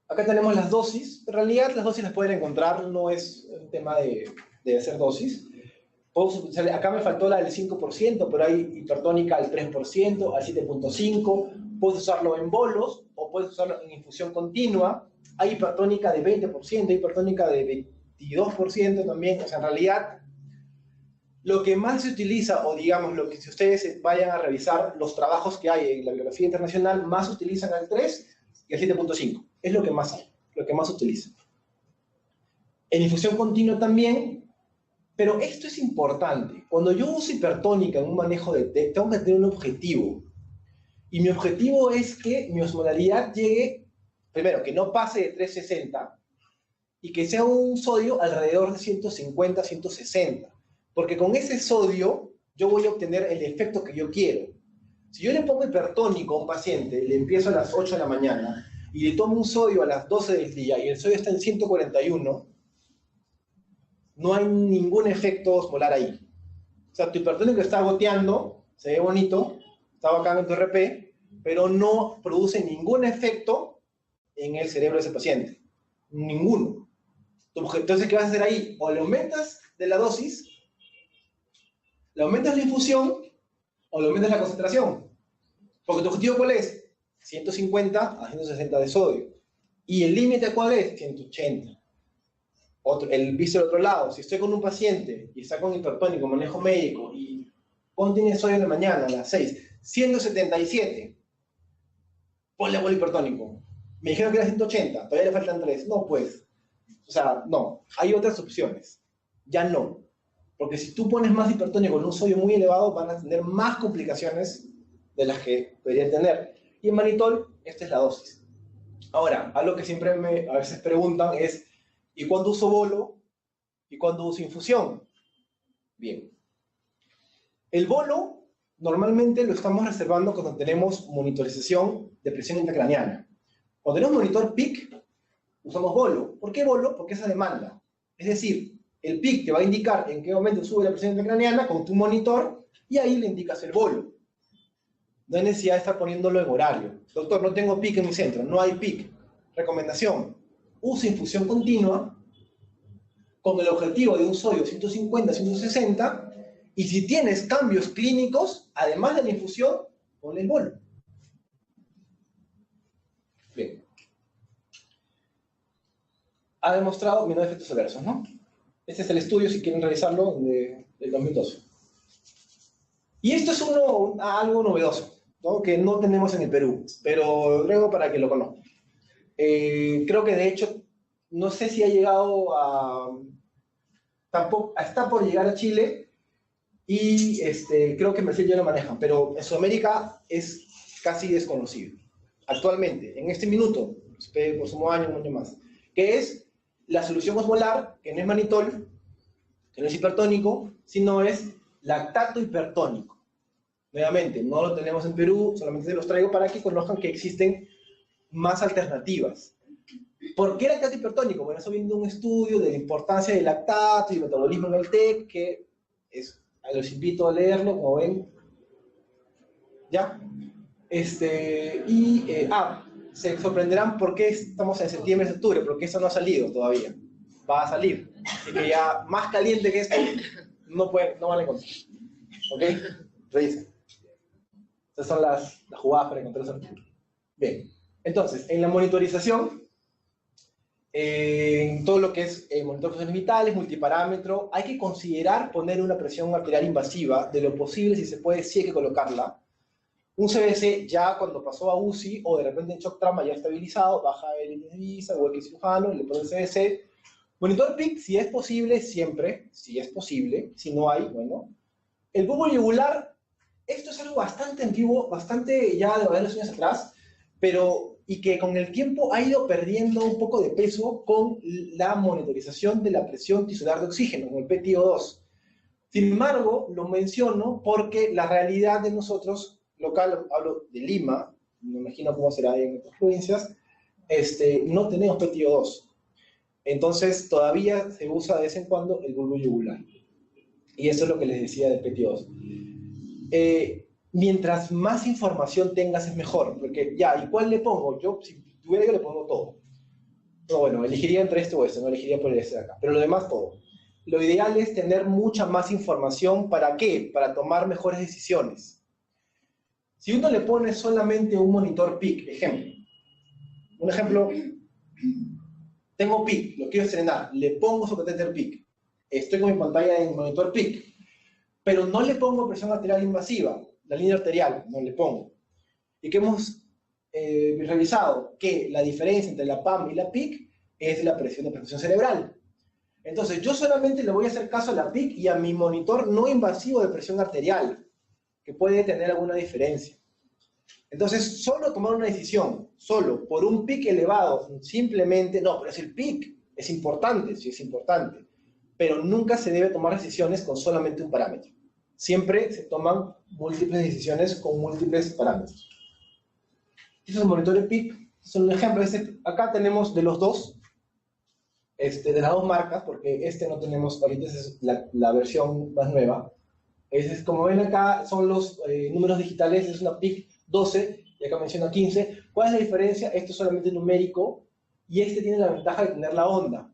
Acá tenemos las dosis. En realidad, las dosis las pueden encontrar, no es un tema de hacer dosis. Acá me faltó la del 5%, pero hay hipertónica al 3%, al 7.5%. Puedes usarlo en bolos o puedes usarlo en infusión continua. Hay hipertónica de 20%, hay hipertónica de 22% también. O sea, en realidad, lo que más se utiliza, o digamos, lo que si ustedes vayan a revisar los trabajos que hay en la bibliografía internacional, más utilizan al 3 y al 7.5. Es lo que más hay, lo que más se utiliza. En infusión continua también, pero esto es importante. Cuando yo uso hipertónica en un manejo de TEC, tengo que tener un objetivo. Y mi objetivo es que mi osmolaridad llegue, primero, que no pase de 360 y que sea un sodio alrededor de 150, 160. Porque con ese sodio yo voy a obtener el efecto que yo quiero. Si yo le pongo hipertónico a un paciente, le empiezo a las 8 de la mañana y le tomo un sodio a las 12 del día y el sodio está en 141, no hay ningún efecto osmolar ahí. O sea, tu hipertónico está goteando, se ve bonito, está bacán en tu RP, pero no produce ningún efecto en el cerebro de ese paciente. Ninguno. Entonces, ¿qué vas a hacer ahí? O le aumentas de la dosis, le aumentas la infusión, o le aumentas la concentración. Porque tu objetivo, ¿cuál es? 150 a 160 de sodio. ¿Y el límite cuál es? 180. Visto del otro lado, si estoy con un paciente y está con hipertónico, manejo médico, y ¿cuánto tiene sodio en la mañana? A las 6. 177. Ponle bol hipertónico. Me dijeron que era 180, todavía le faltan 3. No, pues. O sea, no. Hay otras opciones. Ya no. Porque si tú pones más hipertónico con un sodio muy elevado, van a tener más complicaciones de las que deberían tener. Y en manitol, esta es la dosis. Ahora, algo que siempre a veces preguntan es, ¿y cuándo uso bolo? ¿Y cuándo uso infusión? Bien. El bolo normalmente lo estamos reservando cuando tenemos monitorización de presión intracraneana. Cuando tenemos monitor PIC, usamos bolo. ¿Por qué bolo? Porque esa demanda. Es decir, el PIC te va a indicar en qué momento sube la presión intracraneana con tu monitor Y ahí le indicas el bolo. No hay necesidad de estar poniéndolo en horario. Doctor, no tengo PIC en mi centro, no hay PIC. Recomendación, use infusión continua con el objetivo de un sodio 150, 160, y si tienes cambios clínicos, además de la infusión, ponle el bolo. Bien. Ha demostrado menor efectos adversos, ¿no? Este es el estudio, si quieren revisarlo, del 2012. Y esto es algo novedoso, ¿no? Que no tenemos en el Perú, pero luego para que lo conozcan. Creo que de hecho, no sé si ha llegado está por llegar a Chile, y creo que en Brasil ya lo manejan, pero en Sudamérica es casi desconocido. Actualmente, en este minuto, próximo año, un año más, que es la solución osmolar, que no es manitol, que no es hipertónico, sino es lactato hipertónico. Nuevamente, no lo tenemos en Perú, solamente se los traigo para que conozcan que existen más alternativas. ¿Por qué lactato hipertónico? Bueno, eso viene de un estudio de la importancia del lactato y el metabolismo en el TEC, que los invito a leerlo, como ven. ¿Ya? Se sorprenderán por qué estamos en septiembre, octubre, porque eso no ha salido todavía. Va a salir. Así que ya más caliente que esto, no van a encontrar. ¿Ok? Revisen. Estas son las jugadas para encontrar eso. Bien. Entonces, en la monitorización, en todo lo que es monitor de funciones vitales, multiparámetro, hay que considerar poner una presión arterial invasiva, de lo posible, si se puede, sí hay que colocarla. Un CBC ya cuando pasó a UCI o de repente en shock trauma ya estabilizado, baja el intensivista o el cirujano, le pone el CBC. Monitor PIC, si es posible, siempre, si es posible, si no hay, bueno. El bulbo yugular, esto es algo bastante antiguo, bastante ya de varios años atrás, y que con el tiempo ha ido perdiendo un poco de peso con la monitorización de la presión tisular de oxígeno, con el PTO2. Sin embargo, lo menciono porque la realidad de nosotros, local, hablo de Lima, me imagino cómo será en otras provincias, no tenemos PTO2. Entonces, todavía se usa de vez en cuando el bulbo yugular. Y eso es lo que les decía del PTO2. Mientras más información tengas es mejor, porque ya, ¿y cuál le pongo? Si tuviera yo le pongo todo. No, bueno, elegiría entre este o este, no elegiría por este de acá, pero lo demás todo. Lo ideal es tener mucha más información, ¿para qué? Para tomar mejores decisiones. Si uno le pone solamente un monitor PIC, un ejemplo, tengo PIC, lo quiero estrenar, le pongo su catéter PIC, estoy con mi pantalla en monitor PIC, pero no le pongo presión arterial invasiva, la línea arterial, no le pongo. Y que hemos revisado que la diferencia entre la PAM y la PIC es la presión de perfusión cerebral. Entonces, yo solamente le voy a hacer caso a la PIC y a mi monitor no invasivo de presión arterial, que puede tener alguna diferencia. Entonces, solo tomar una decisión, solo por un PIC elevado, simplemente, no, pero es el PIC, es importante, sí es importante, pero nunca se debe tomar decisiones con solamente un parámetro. Siempre se toman múltiples decisiones con múltiples parámetros. Este es el monitor de PIC, es un ejemplo. Acá tenemos de los dos, de las dos marcas, porque no tenemos, ahorita es la versión más nueva. Como ven acá, son los números digitales, es una PIC 12, y acá menciona 15. ¿Cuál es la diferencia? Esto es solamente numérico, y tiene la ventaja de tener la onda.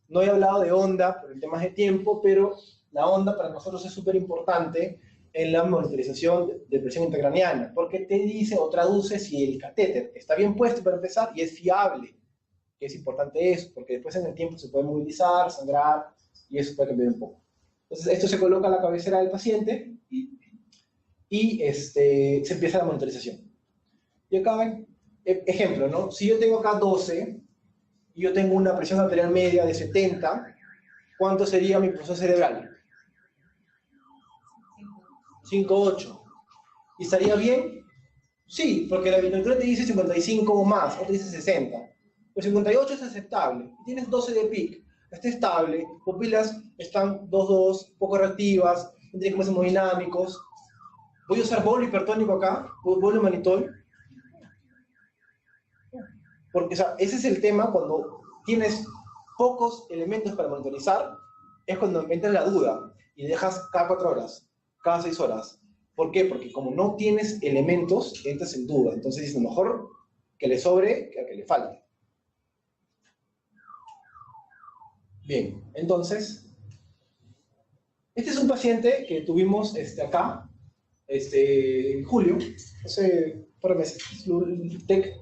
No he hablado de onda por el tema de tiempo, pero la onda para nosotros es súper importante en la monitorización de presión intracraneana, porque te dice o traduce si el catéter está bien puesto para empezar y es fiable, que es importante eso, porque después en el tiempo se puede movilizar, sangrar, y eso puede cambiar un poco. Entonces esto se coloca a la cabecera del paciente y se empieza la monitorización. Y acá ven, ejemplo, ¿no? Si yo tengo acá 12 y yo tengo una presión arterial media de 70, ¿cuánto sería mi presión cerebral? 5,8. ¿Y estaría bien? Sí, porque la monitora te dice 55 o más, o te dice 60. Pues 58 es aceptable. Tienes 12 de PIC, está estable, pupilas están 2,2, poco reactivas, no tienes como hemodinámicos. ¿Voy a usar bolo hipertónico acá? ¿Bolo manitol? Porque, o sea, ese es el tema cuando tienes pocos elementos para monitorizar, es cuando entra la duda y dejas cada 4 horas. cada 6 horas. ¿Por qué? Porque como no tienes elementos, entras en duda. Entonces es mejor que le sobre que a que le falte. Bien, entonces, este es un paciente que tuvimos acá, en julio, hace un par de meses, TEC.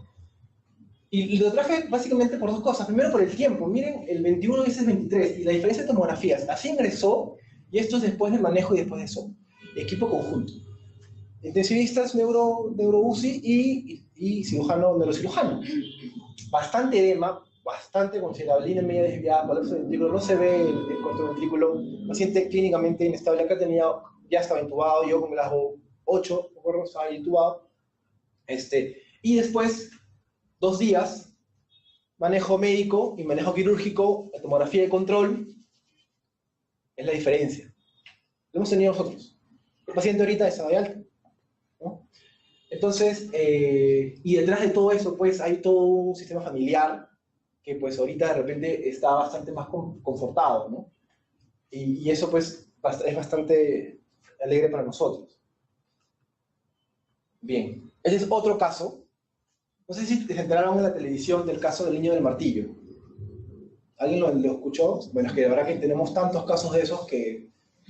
Y lo traje básicamente por dos cosas. Primero, por el tiempo. Miren, el 21 y ese es 23, y la diferencia de tomografías. Así ingresó, y esto es después del manejo y después de eso. Equipo conjunto. Intensivistas, neuro-UCI y cirujano, neurocirujano. Bastante edema, bastante considerable, línea media desviada, colapso del ventrículo, no se ve el corto ventrículo, paciente clínicamente inestable. Acá ya estaba intubado, yo con Glasgow 8, me acuerdo, estaba intubado. Y después, 2 días, manejo médico y manejo quirúrgico, la tomografía de control, es la diferencia. Lo hemos tenido nosotros. El paciente ahorita está de alta, ¿no? Entonces, y detrás de todo eso, pues, hay todo un sistema familiar que, pues, ahorita de repente está bastante más confortado, ¿no? Y eso, pues, es bastante alegre para nosotros. Bien, ese es otro caso. No sé si se enteraron en la televisión del caso del niño del martillo. ¿Alguien lo escuchó? Bueno, es que de verdad que tenemos tantos casos de esos que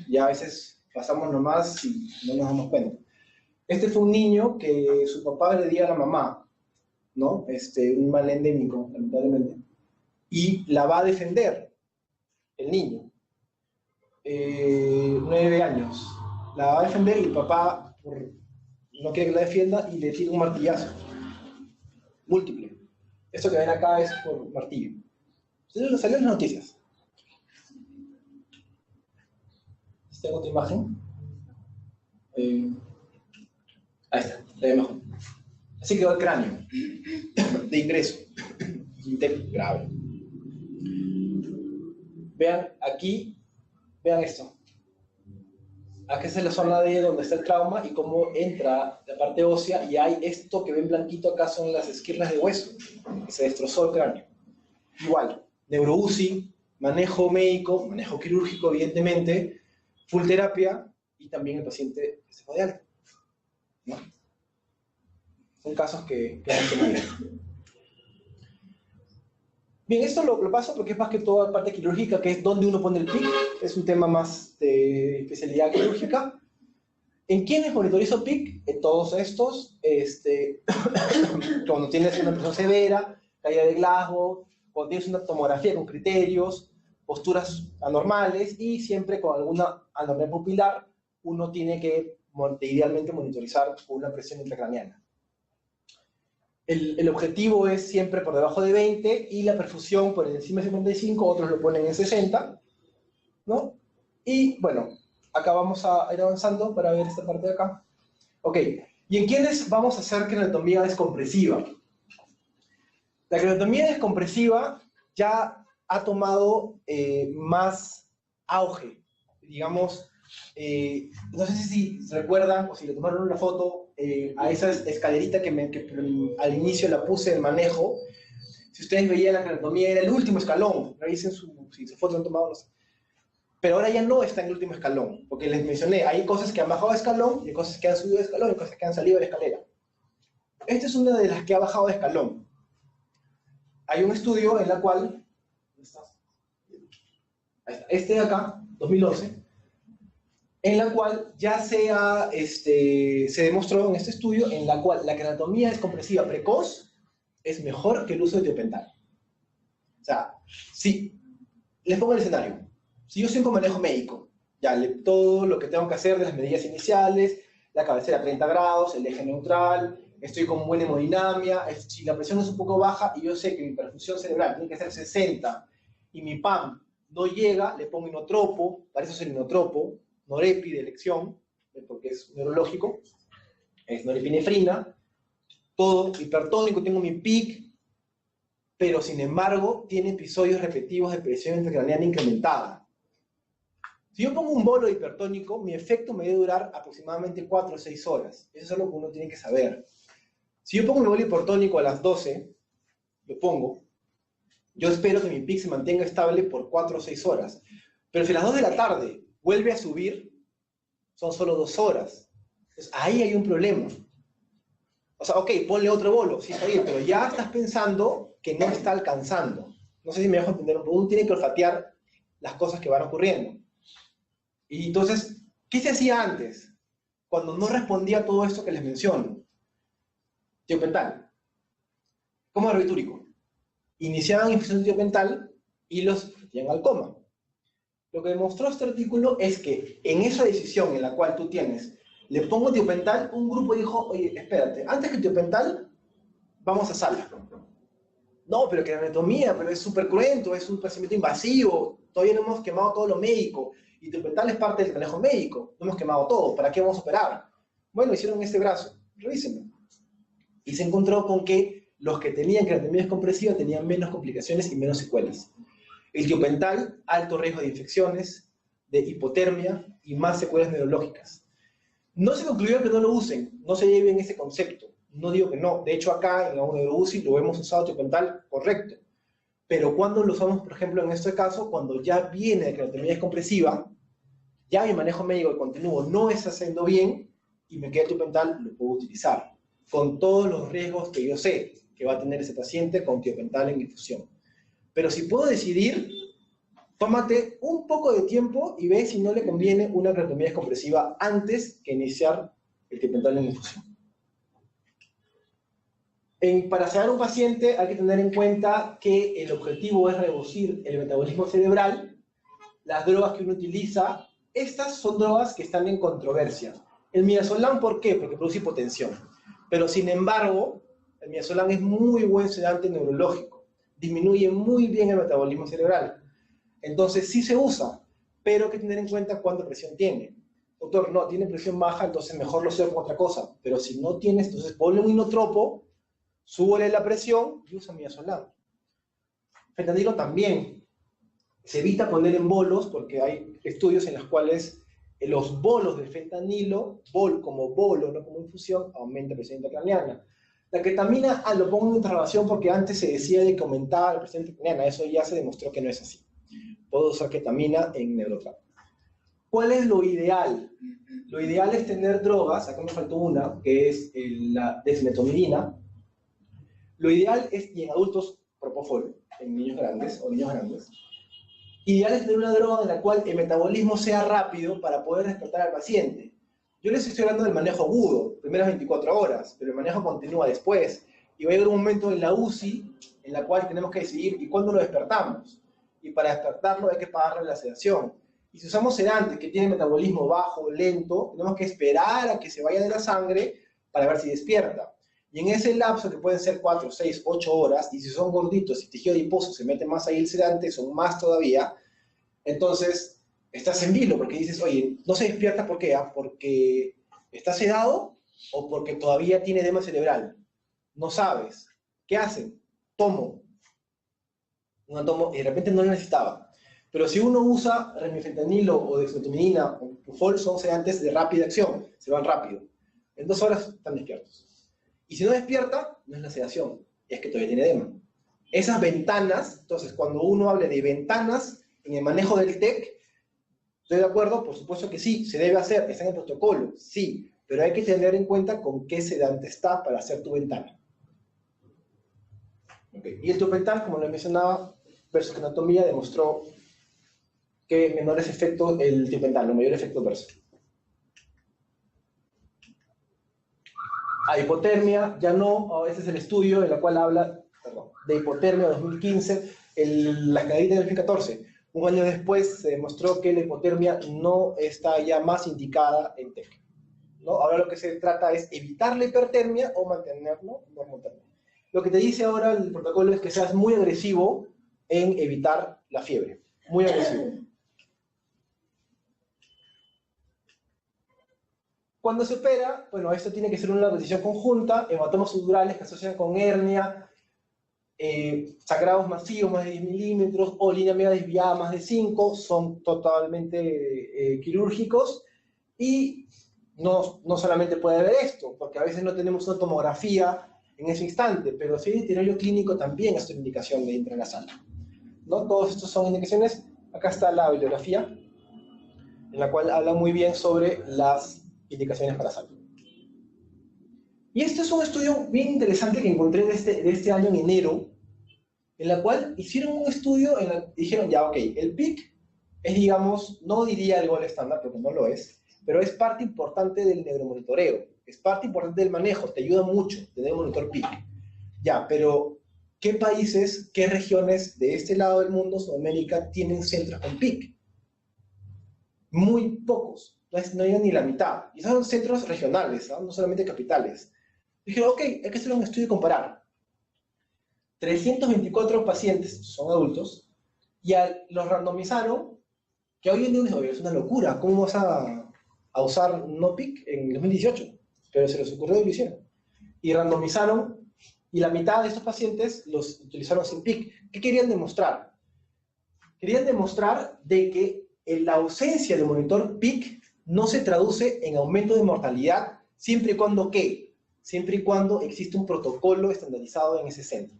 ya a veces pasamos nomás y no nos damos cuenta. Este fue un niño que su papá agredía a la mamá, ¿no? Un mal endémico, lamentablemente. Y la va a defender el niño. 9 años. La va a defender y el papá no quiere que la defienda y le tira un martillazo. Múltiple. Esto que ven acá es por martillo. Salió en las noticias. ¿Tengo otra imagen? Ahí está, la ve mejor. Así quedó el cráneo de ingreso. Grave. Vean aquí, vean esto. Aquí es la zona de donde está el trauma y cómo entra la parte ósea, y hay esto que ven blanquito acá son las esquirlas de hueso, que se destrozó el cráneo. Igual, neuro-UCI, manejo médico, manejo quirúrgico, evidentemente, full terapia, y también el paciente se fue de alta, ¿no? Son casos que hay que manejar. Bien, esto lo paso porque es más que todo la parte quirúrgica, que es donde uno pone el PIC, es un tema más de especialidad quirúrgica. ¿En quiénes monitorizo PIC? En todos estos, cuando tienes una presión severa, caída de Glasgow, cuando tienes una tomografía con criterios, posturas anormales y siempre con alguna anormalidad pupilar, uno tiene que idealmente monitorizar con una presión intracraneana. El objetivo es siempre por debajo de 20 y la perfusión por encima de 55, otros lo ponen en 60, ¿no? Y bueno, acá vamos a ir avanzando para ver esta parte de acá. Ok, ¿y en quiénes vamos a hacer craniotomía descompresiva? La craniotomía descompresiva ya ha tomado más auge, digamos. No sé si recuerdan o si le tomaron una foto a esa escalerita que al inicio la puse en manejo. Si ustedes veían, la craniotomía era el último escalón. Revisen si su foto han tomado, no sé. Pero ahora ya no está en el último escalón, porque les mencioné, hay cosas que han bajado de escalón, y hay cosas que han subido de escalón, y cosas que han salido de la escalera. Esta es una de las que ha bajado de escalón. Hay un estudio en la cual, ¿dónde está? Ahí está, este de acá, 2011, en la cual ya se demostró en este estudio en la cual la craniotomía descompresiva precoz es mejor que el uso de tiopental. O sea, si les pongo el escenario, si yo siempre manejo médico, ya todo lo que tengo que hacer de las medidas iniciales, la cabecera a 30 grados, el eje neutral, estoy con buena hemodinamia, si la presión es un poco baja y yo sé que mi perfusión cerebral tiene que ser 60 y mi PAM no llega, le pongo inotropo, para eso es el inotropo, norepi de elección, porque es neurológico, es norepinefrina, todo hipertónico, tengo mi PIC, pero sin embargo tiene episodios repetitivos de presión intracraneana incrementada. Si yo pongo un bolo hipertónico, mi efecto me debe durar aproximadamente 4 o 6 horas. Eso es lo que uno tiene que saber. Si yo pongo un bolo hipertónico a las 12, lo pongo, yo espero que mi PIC se mantenga estable por 4 o 6 horas. Pero si a las 2 de la tarde vuelve a subir, son solo 2 horas. Entonces, ahí hay un problema. O sea, ok, ponle otro bolo, sí está bien, pero ya estás pensando que no está alcanzando. No sé si me dejo entender, uno tiene que olfatear las cosas que van ocurriendo. Y entonces, ¿qué se hacía antes? Cuando no respondía a todo esto que les menciono. Tiopental. Como barbitúrico. Iniciaban infusión de tiopental y los metían al coma. Lo que demostró este artículo es que en esa decisión en la cual tú tienes, le pongo tiopental, un grupo dijo, oye, espérate, antes que tiopental, vamos a sala. No, pero que la anatomía, pero es súper cruento, es un procedimiento invasivo, todavía no hemos quemado todo lo médico, y tiopental es parte del manejo médico, no hemos quemado todo, ¿para qué vamos a operar? Bueno, hicieron este brazo, revísenlo. Y se encontró con que los que tenían queratomías compresiva tenían menos complicaciones y menos secuelas. El tiopental, alto riesgo de infecciones, de hipotermia y más secuelas neurológicas. No se concluyó que no lo usen, no se lleven ese concepto. No digo que no. De hecho, acá en la UCI lo hemos usado tiopental correcto. Pero cuando lo usamos, por ejemplo, en este caso, cuando ya viene de queratomía descompresiva, ya mi manejo médico de continuo no está haciendo bien y me queda tiopental, lo puedo utilizar. Con todos los riesgos que yo sé que va a tener ese paciente con tiopental en infusión. Pero si puedo decidir, tómate un poco de tiempo y ve si no le conviene una queratomía descompresiva antes que iniciar el tiopental en infusión. Para sedar un paciente hay que tener en cuenta que el objetivo es reducir el metabolismo cerebral. Las drogas que uno utiliza, estas son drogas que están en controversia. El midazolam, ¿por qué? Porque produce hipotensión. Pero sin embargo, el midazolam es muy buen sedante neurológico. Disminuye muy bien el metabolismo cerebral. Entonces sí se usa, pero hay que tener en cuenta cuánta presión tiene. Doctor, no, tiene presión baja, entonces mejor lo sedo con otra cosa. Pero si no tienes, entonces ponle un inotropo, súbele la presión y usa midazolam. Fentanilo también. Se evita poner en bolos porque hay estudios en los cuales los bolos del fentanilo, como bolo, no como infusión, aumenta la presión intracraneana. La ketamina lo pongo en interrogación porque antes se decía de que aumentaba la presión intracraneana. Eso ya se demostró que no es así. Puedo usar ketamina en neurotrauma. ¿Cuál es lo ideal? Lo ideal es tener drogas, acá me faltó una, que es la desmetomidina. Lo ideal es, y en adultos, propofol, en niños grandes o niños grandes. Ideal es tener una droga en la cual el metabolismo sea rápido para poder despertar al paciente. Yo les estoy hablando del manejo agudo, primeras 24 horas, pero el manejo continúa después. Y va a llegar un momento en la UCI en la cual tenemos que decidir y cuándo lo despertamos. Y para despertarlo hay que pagarle la sedación. Y si usamos sedantes que tienen metabolismo bajo, lento, tenemos que esperar a que se vaya de la sangre para ver si despierta. Y en ese lapso, que pueden ser 4, 6, 8 horas, y si son gorditos y tejido adiposo se mete más ahí el sedante, son más todavía, entonces estás en vilo, porque dices, oye, no se despierta, ¿por qué? ¿Porque está sedado o porque todavía tiene edema cerebral? No sabes. ¿Qué hacen? Tomo. Un tomo, y de repente no lo necesitaba. Pero si uno usa remifentanilo o dexmedetomidina o propofol, son sedantes de rápida acción, se van rápido. En 2 horas están despiertos. Y si no despierta, no es la sedación, es que todavía tiene edema. Esas ventanas, entonces, cuando uno hable de ventanas en el manejo del TEC, ¿estoy de acuerdo? Por supuesto que sí, se debe hacer, está en el protocolo, sí, pero hay que tener en cuenta con qué sedante está para hacer tu ventana. Okay. Y el tiopental, como lo mencionaba, versus anatomía, demostró que menores efectos el tiopental, no mayor efecto verso. A hipotermia, ya no, ese es el estudio en el cual habla de hipotermia 2015, la escaladita de 2014. Un año después se demostró que la hipotermia no está ya más indicada en TEC. ¿No? Ahora lo que se trata es evitar la hipertermia o mantenerlo normotermia. Lo que te dice ahora el protocolo es que seas muy agresivo en evitar la fiebre. Muy agresivo. Cuando se opera, bueno, esto tiene que ser una decisión conjunta, hematomas subdurales que asocian con hernia, sangrados masivos más de 10 milímetros o línea media desviada más de 5, son totalmente quirúrgicos y no solamente puede haber esto, porque a veces no tenemos una tomografía en ese instante, pero si hay deterioro clínico también es una indicación de entrar en la sala. ¿No? Todos estos son indicaciones. Acá está la bibliografía. en la cual habla muy bien sobre las indicaciones para salud. Y este es un estudio bien interesante que encontré de este año en enero, en la cual hicieron un estudio, dijeron, ya, ok, el PIC es, digamos, no diría el gol estándar, porque no lo es, pero es parte importante del neuromonitoreo, es parte importante del manejo, te ayuda mucho tener un monitor PIC. Ya, pero ¿qué países, qué regiones de este lado del mundo, Sudamérica, tienen centros con PIC? Muy pocos, no hay ni la mitad. Y son centros regionales, ¿no? No solamente capitales. Dijeron, ok, hay que hacer un estudio y comparar. 324 pacientes, son adultos, y los randomizaron, que hoy en día es una locura. ¿Cómo vas a usar no PIC en 2018? Pero se les ocurrió y lo hicieron. Y randomizaron, y la mitad de estos pacientes los utilizaron sin PIC. ¿Qué querían demostrar? Querían demostrar de que la ausencia de monitor PIC no se traduce en aumento de mortalidad, siempre y cuando ¿qué? Siempre y cuando existe un protocolo estandarizado en ese centro.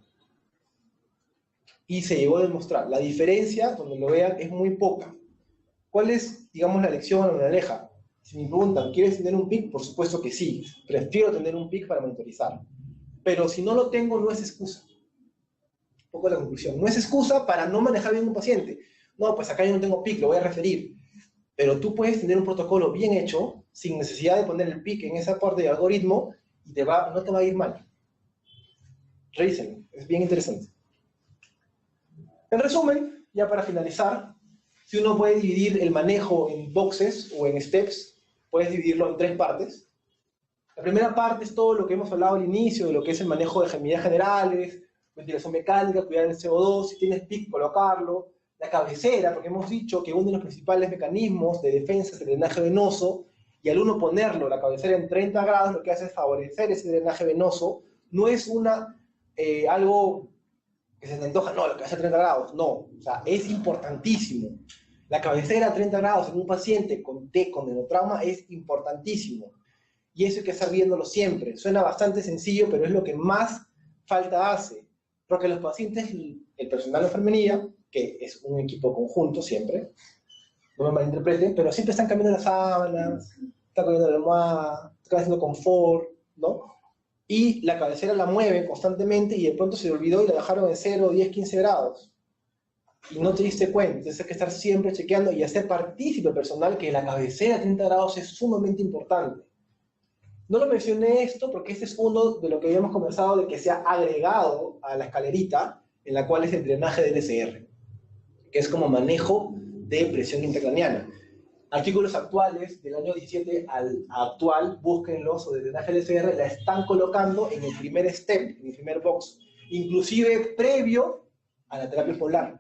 Y se llegó a demostrar. La diferencia, cuando lo vean, es muy poca. ¿Cuál es, digamos, la lección o la moraleja? Si me preguntan, ¿quieres tener un PIC? Por supuesto que sí. Prefiero tener un PIC para monitorizar. Pero si no lo tengo, no es excusa. Un poco la conclusión. No es excusa para no manejar bien un paciente. No, pues acá yo no tengo PIC, lo voy a referir. Pero tú puedes tener un protocolo bien hecho, sin necesidad de poner el PIC en esa parte de algoritmo, y no te va a ir mal. Revísenlo, es bien interesante. En resumen, ya para finalizar, si uno puede dividir el manejo en boxes o en steps, puedes dividirlo en 3 partes. La primera parte es todo lo que hemos hablado al inicio, de lo que es el manejo de medidas generales, ventilación mecánica, cuidar el CO2, si tienes PIC, colocarlo. La cabecera, porque hemos dicho que uno de los principales mecanismos de defensa es el drenaje venoso, y al uno ponerlo, la cabecera en 30 grados, lo que hace es favorecer ese drenaje venoso. No es algo que se te antoja, no, lo que hace a 30 grados, no. O sea, es importantísimo. La cabecera a 30 grados en un paciente con neurotrauma es importantísimo. Y eso hay que estar viéndolo siempre. Suena bastante sencillo, pero es lo que más falta hace. Porque los pacientes, el personal de enfermería, que es un equipo conjunto siempre, no me malinterpreten, pero siempre están cambiando las sábanas, están cambiando la almohada, están haciendo confort, ¿no? Y la cabecera la mueven constantemente y de pronto se olvidó y la dejaron en 0, 10, 15 grados. Y no te diste cuenta. Entonces hay que estar siempre chequeando y hacer partícipe personal que la cabecera a 30 grados es sumamente importante. No lo mencioné esto porque este es uno de lo que habíamos conversado de que se ha agregado a la escalerita, en la cual es el drenaje del LSR, que es como manejo de presión intracraneana. Artículos actuales del año 17 al actual, búsquenlos, o de drenaje LSR, la están colocando en el primer step, en el primer box, inclusive previo a la terapia polar.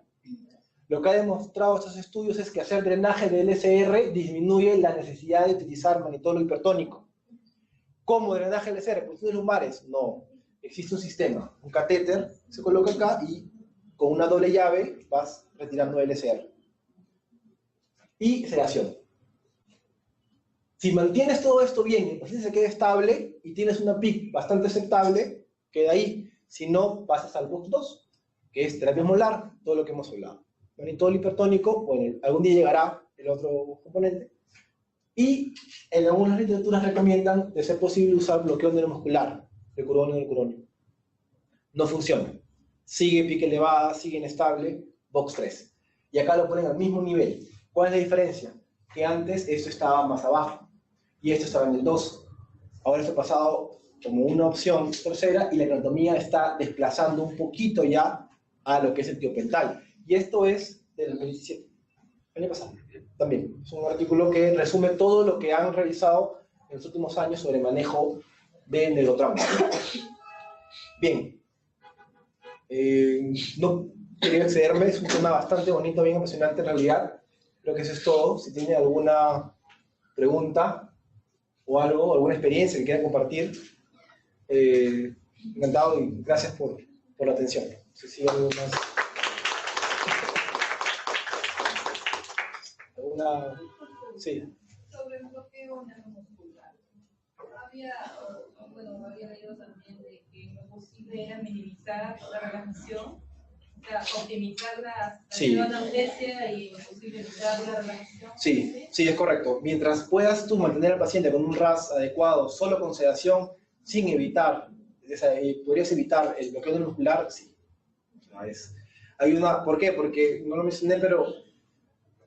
Lo que ha demostrado estos estudios es que hacer drenaje de LSR disminuye la necesidad de utilizar manitolo hipertónico. ¿Cómo drenaje LSR? ¿Punciones lumbares? No. Existe un sistema, un catéter, se coloca acá y con una doble llave vas retirando LSR. Y sedación. Si mantienes todo esto bien y el paciente se queda estable y tienes una PIC bastante aceptable, queda ahí. Si no, pasas al box 2, que es terapia molar, todo lo que hemos hablado. Manitol hipertónico, bueno, algún día llegará el otro componente. Y en algunas literaturas recomiendan, de ser posible, usar bloqueo neuromuscular, de curonio del curonio. No funciona. Sigue PIC elevada, sigue inestable, box 3. Y acá lo ponen al mismo nivel. ¿Cuál es la diferencia? Que antes esto estaba más abajo y esto estaba en el 2. Ahora esto ha pasado como una opción tercera y la anatomía está desplazando un poquito ya a lo que es el tiopental. Y esto es del 2017, el año pasado también. Es un artículo que resume todo lo que han realizado en los últimos años sobre manejo de neurotrauma. Bien. No quería excederme, es un tema bastante bonito, bien apasionante en realidad. Creo que eso es todo. Si tienen alguna pregunta o algo, alguna experiencia que quieran compartir, encantado y gracias por la atención. No sé si hay algo más. ¿Alguna? Sí. Sobre el bloqueo neuromuscular. Había leído también de que lo posible era minimizar la relajación O sea, optimizar la Sí. anamnesia y posibilitar la relación. Sí, sí, es correcto. Mientras puedas tú mantener al paciente con un RAS adecuado, solo con sedación, sin evitar, podrías evitar el bloqueo muscular, sí. O sea, hay una, ¿por qué? Porque no lo mencioné, pero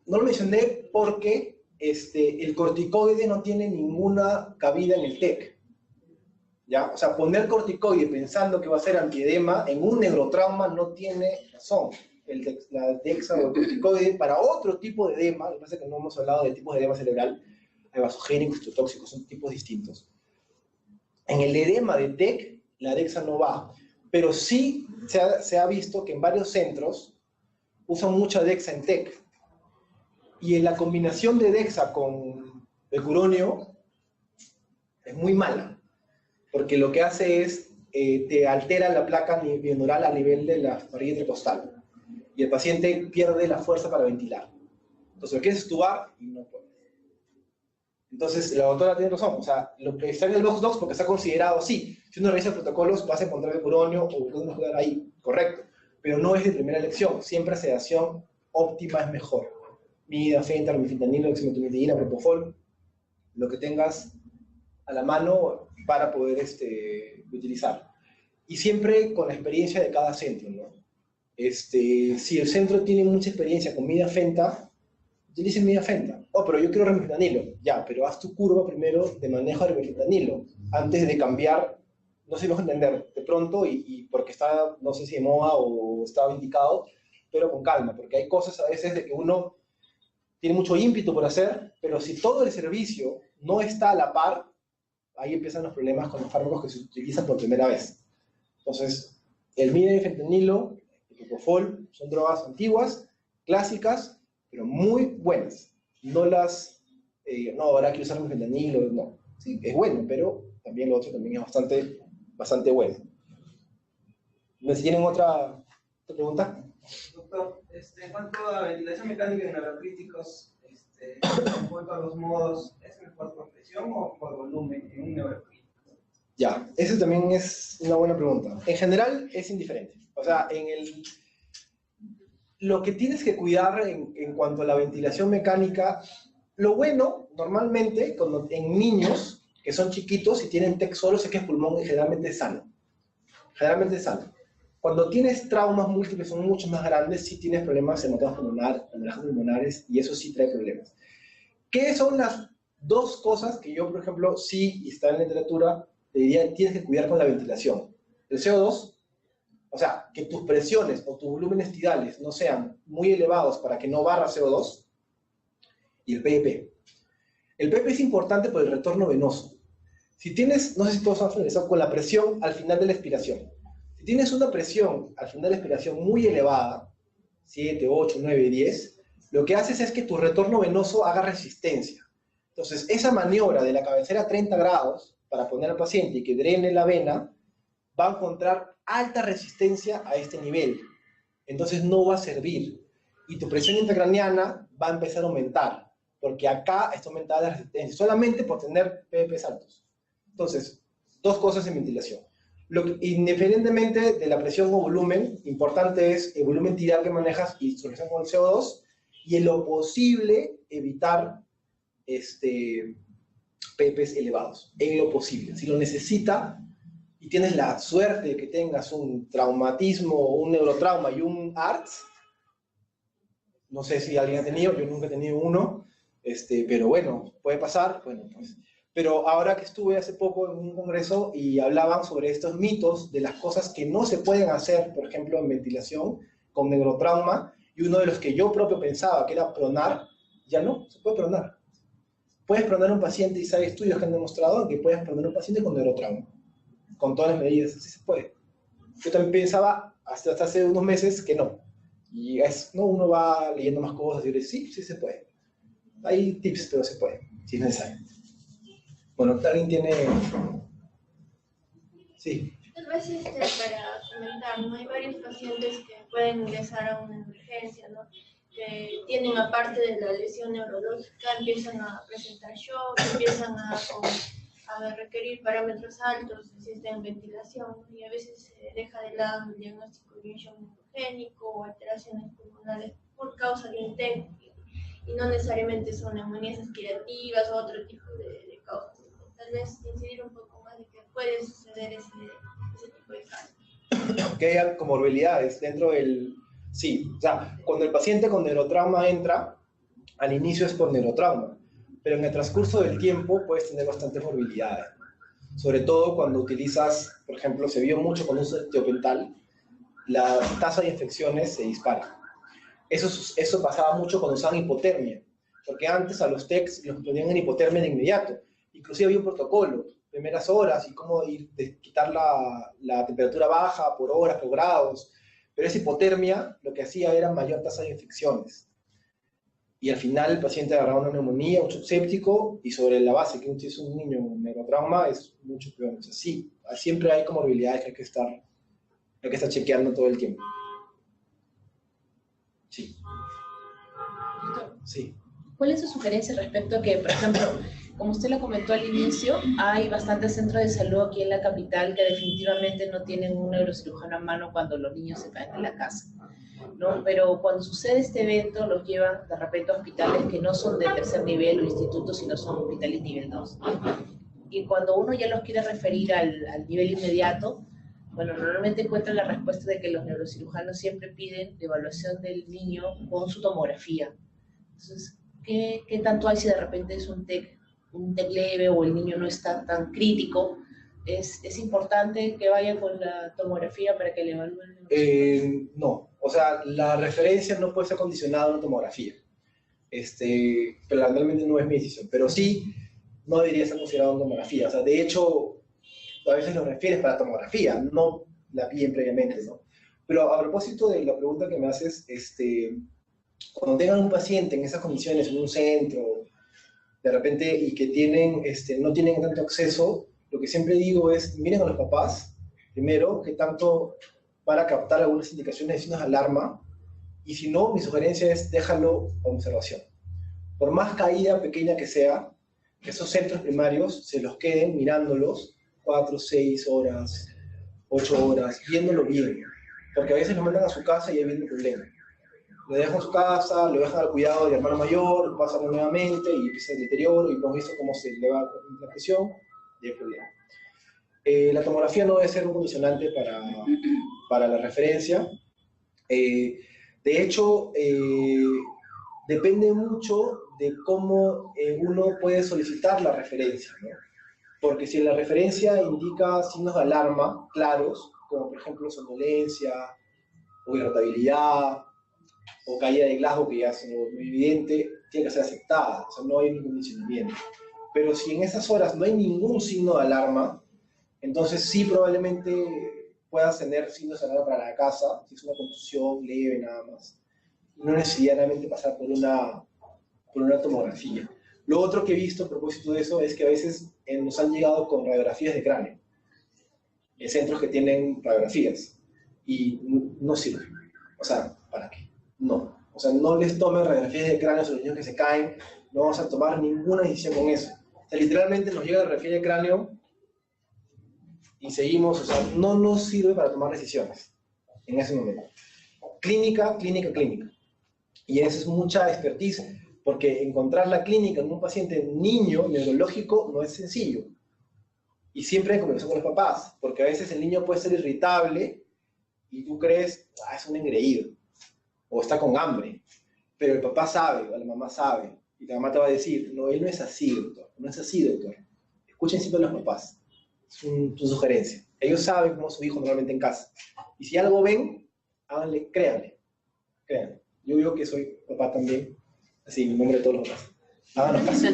no lo mencioné porque el corticoide no tiene ninguna cabida en el TEC. ¿Ya? O sea, poner corticoide pensando que va a ser antiedema en un neurotrauma no tiene razón. La dexa o el corticoide para otro tipo de edema, lo que pasa es que no hemos hablado de tipos de edema cerebral, hay vasogénicos, citotóxicos, son tipos distintos. En el edema de TEC, la dexa no va, pero sí se ha visto que en varios centros usan mucha dexa en TEC. Y en la combinación de dexa con becuronio es muy mala, porque lo que hace es, te altera la placa bioneural a nivel de la parilla intercostal, y el paciente pierde la fuerza para ventilar. Entonces lo quieres extubar y no puede. Entonces la doctora tiene razón, o sea, lo que está en el Box Docs porque está considerado así. Si uno revisa protocolos, vas a encontrar becuronio o becuronio muscular ahí, correcto, pero no es de primera elección, siempre sedación óptima es mejor. Midafentar, remifentanilo, dexmedetomidina, propofol, lo que tengas a la mano para poder utilizar. Y siempre con la experiencia de cada centro, ¿no? Si el centro tiene mucha experiencia con midafenta, utilicen midafenta. Oh, pero yo quiero remifentanilo. Ya, pero haz tu curva primero de manejo de remifentanilo antes de cambiar, no sé si vas a entender, de pronto, y porque está, no sé si de moda o estaba indicado, pero con calma, porque hay cosas a veces de que uno tiene mucho ímpetu por hacer, pero si todo el servicio no está a la par, ahí empiezan los problemas con los fármacos que se utilizan por primera vez. Entonces, el midafentanilo, el propofol, son drogas antiguas, clásicas, pero muy buenas. No las, no, habrá que usar midafentanilo, no. Sí, es bueno, pero también lo otro también es bastante bueno. ¿Si tienen otra pregunta? Doctor, en cuanto a ventilación mecánica en neurocríticos, en cuanto a los modos, ¿es mejor por presión o por volumen en un neurocrítico? Ya, esa también es una buena pregunta. En general es indiferente. O sea, lo que tienes que cuidar en cuanto a la ventilación mecánica, lo bueno, normalmente, en niños que son chiquitos y tienen TEC solo, sé que es pulmón y generalmente es sano. Generalmente es sano. Cuando tienes traumas múltiples, son mucho más grandes, sí tienes problemas hematomas pulmonares, y eso sí trae problemas. ¿Qué son las dos cosas que yo, por ejemplo, sí, y está en la literatura, te diría, tienes que cuidar con la ventilación? El CO2, o sea, que tus presiones o tus volúmenes tidales no sean muy elevados para que no barra CO2, y el PEP. El PEP es importante por el retorno venoso. Si tienes, no sé si todos han familiarizado con la presión al final de la expiración. Si tienes una presión al final de la expiración muy elevada, 7, 8, 9, 10, lo que haces es que tu retorno venoso haga resistencia. Entonces, esa maniobra de la cabecera a 30 grados para poner al paciente y que drene la vena, va a encontrar alta resistencia a este nivel. Entonces no va a servir. Y tu presión intracraneana va a empezar a aumentar, porque acá está aumentada la resistencia, solamente por tener PPs altos. Entonces, dos cosas en ventilación. Independientemente de la presión o volumen, importante es el volumen tidal que manejas y su relación con el CO2, y en lo posible evitar PPs elevados, en lo posible. Si lo necesita y tienes la suerte de que tengas un traumatismo, un neurotrauma y un ARTS, no sé si alguien ha tenido, yo nunca he tenido uno, pero bueno, puede pasar, bueno, pues. Pero ahora que estuve hace poco en un congreso y hablaban sobre estos mitos de las cosas que no se pueden hacer, por ejemplo, en ventilación con neurotrauma, y uno de los que yo propio pensaba que era pronar, ya no, se puede pronar. Puedes pronar a un paciente, y hay estudios que han demostrado que puedes pronar a un paciente con neurotrauma, con todas las medidas, así se puede. Yo también pensaba, hasta hace unos meses, que no. Y ¿no? Uno va leyendo más cosas y dice, sí se puede. Hay tips, pero se puede, si es necesario. Bueno, ¿alguien tiene...? Sí. Tal vez para comentar, ¿no? Hay varios pacientes que pueden ingresar a una emergencia, ¿no? Que tienen, aparte de la lesión neurológica, empiezan a presentar shock, empiezan a requerir parámetros altos de sistema de ventilación, y a veces se deja de lado el diagnóstico de un shock neumogénico o alteraciones pulmonares por causa de un TEC, y no necesariamente son neumonías aspirativas o otro tipo de causas. Tal vez incidir un poco más de que puede suceder ese tipo de casos. Que haya comorbilidades dentro del... Sí, o sea, cuando el paciente con neurotrauma entra, al inicio es por neurotrauma, pero en el transcurso del tiempo puedes tener bastantes morbilidades. Sobre todo cuando utilizas, por ejemplo, se vio mucho con uso de tiopental, la tasa de infecciones se dispara. Eso pasaba mucho cuando usaban hipotermia, porque antes a los TECs los ponían en hipotermia de inmediato. Inclusive había un protocolo, primeras horas, y cómo quitar la temperatura baja por horas, por grados. Pero esa hipotermia lo que hacía era mayor tasa de infecciones. Y al final el paciente agarraba una neumonía, un shock séptico, y sobre la base que es un niño con neurotrauma es mucho peor. O sea, sí, siempre hay comorbilidades que hay que estar chequeando todo el tiempo. Sí. Sí. ¿Cuál es su sugerencia respecto a que, por ejemplo, como usted lo comentó al inicio, hay bastantes centros de salud aquí en la capital que definitivamente no tienen un neurocirujano a mano cuando los niños se caen en la casa, ¿no? Pero cuando sucede este evento, los llevan de repente a hospitales que no son de tercer nivel o institutos, sino son hospitales nivel 2. Y cuando uno ya los quiere referir al nivel inmediato, bueno, normalmente encuentran la respuesta de que los neurocirujanos siempre piden la evaluación del niño con su tomografía. Entonces, ¿qué tanto hay si de repente es un TEC leve o el niño no está tan crítico? ¿Es importante que vaya con la tomografía para que le evalúen? No, o sea, la referencia no puede ser condicionada a una tomografía. Pero realmente no es mi decisión, pero sí no debería ser considerado una tomografía. O sea, de hecho, a veces lo refieres para tomografía, no la piden previamente, ¿no? Pero a propósito de la pregunta que me haces, cuando tengan un paciente en esas condiciones, en un centro, de repente, y que no tienen tanto acceso, lo que siempre digo es, miren a los papás, primero, que tanto para captar algunas indicaciones de signos de alarma, y si no, mi sugerencia es déjalo a observación. Por más caída pequeña que sea, que esos centros primarios se los queden mirándolos 4, 6 horas, 8 horas, viéndolo bien, porque a veces lo mandan a su casa y ahí viene el problema. Lo dejan en su casa, lo dejan al cuidado del hermano mayor, pasan nuevamente y empieza el deterioro y hemos visto cómo se eleva la presión y hay problema. La tomografía no debe ser un condicionante para la referencia. De hecho, depende mucho de cómo uno puede solicitar la referencia, ¿no? Porque si la referencia indica signos de alarma claros, como por ejemplo somnolencia o irritabilidad, o caída de Glasgow, que ya es muy evidente, tiene que ser aceptada, o sea, no hay ningún condicionamiento. Pero si en esas horas no hay ningún signo de alarma, entonces sí probablemente puedas tener signos de alarma para la casa, si es una contusión leve nada más. No necesariamente pasar por una tomografía. Lo otro que he visto a propósito de eso es que a veces nos han llegado con radiografías de cráneo, en centros que tienen radiografías, y no sirve. O sea, ¿para qué? No, o sea, no les tomen radiografías de cráneo a los niños que se caen, no vamos a tomar ninguna decisión con eso. O sea, literalmente nos llega la radiografía de cráneo y seguimos, o sea, no nos sirve para tomar decisiones en ese momento. Clínica, clínica, clínica. Y eso es mucha expertise, porque encontrar la clínica en un paciente niño neurológico no es sencillo. Y siempre hay conversación con los papás, porque a veces el niño puede ser irritable y tú crees, es un engreído, o está con hambre, pero el papá sabe, o la mamá sabe, y la mamá te va a decir, no, él no es así, doctor, no es así, doctor. Escuchen siempre a los papás, es su sugerencia. Ellos saben cómo es su hijo normalmente en casa. Y si algo ven, háganle, créanle. Yo digo que soy papá también, así, en nombre de todos los papás. Háganos caso.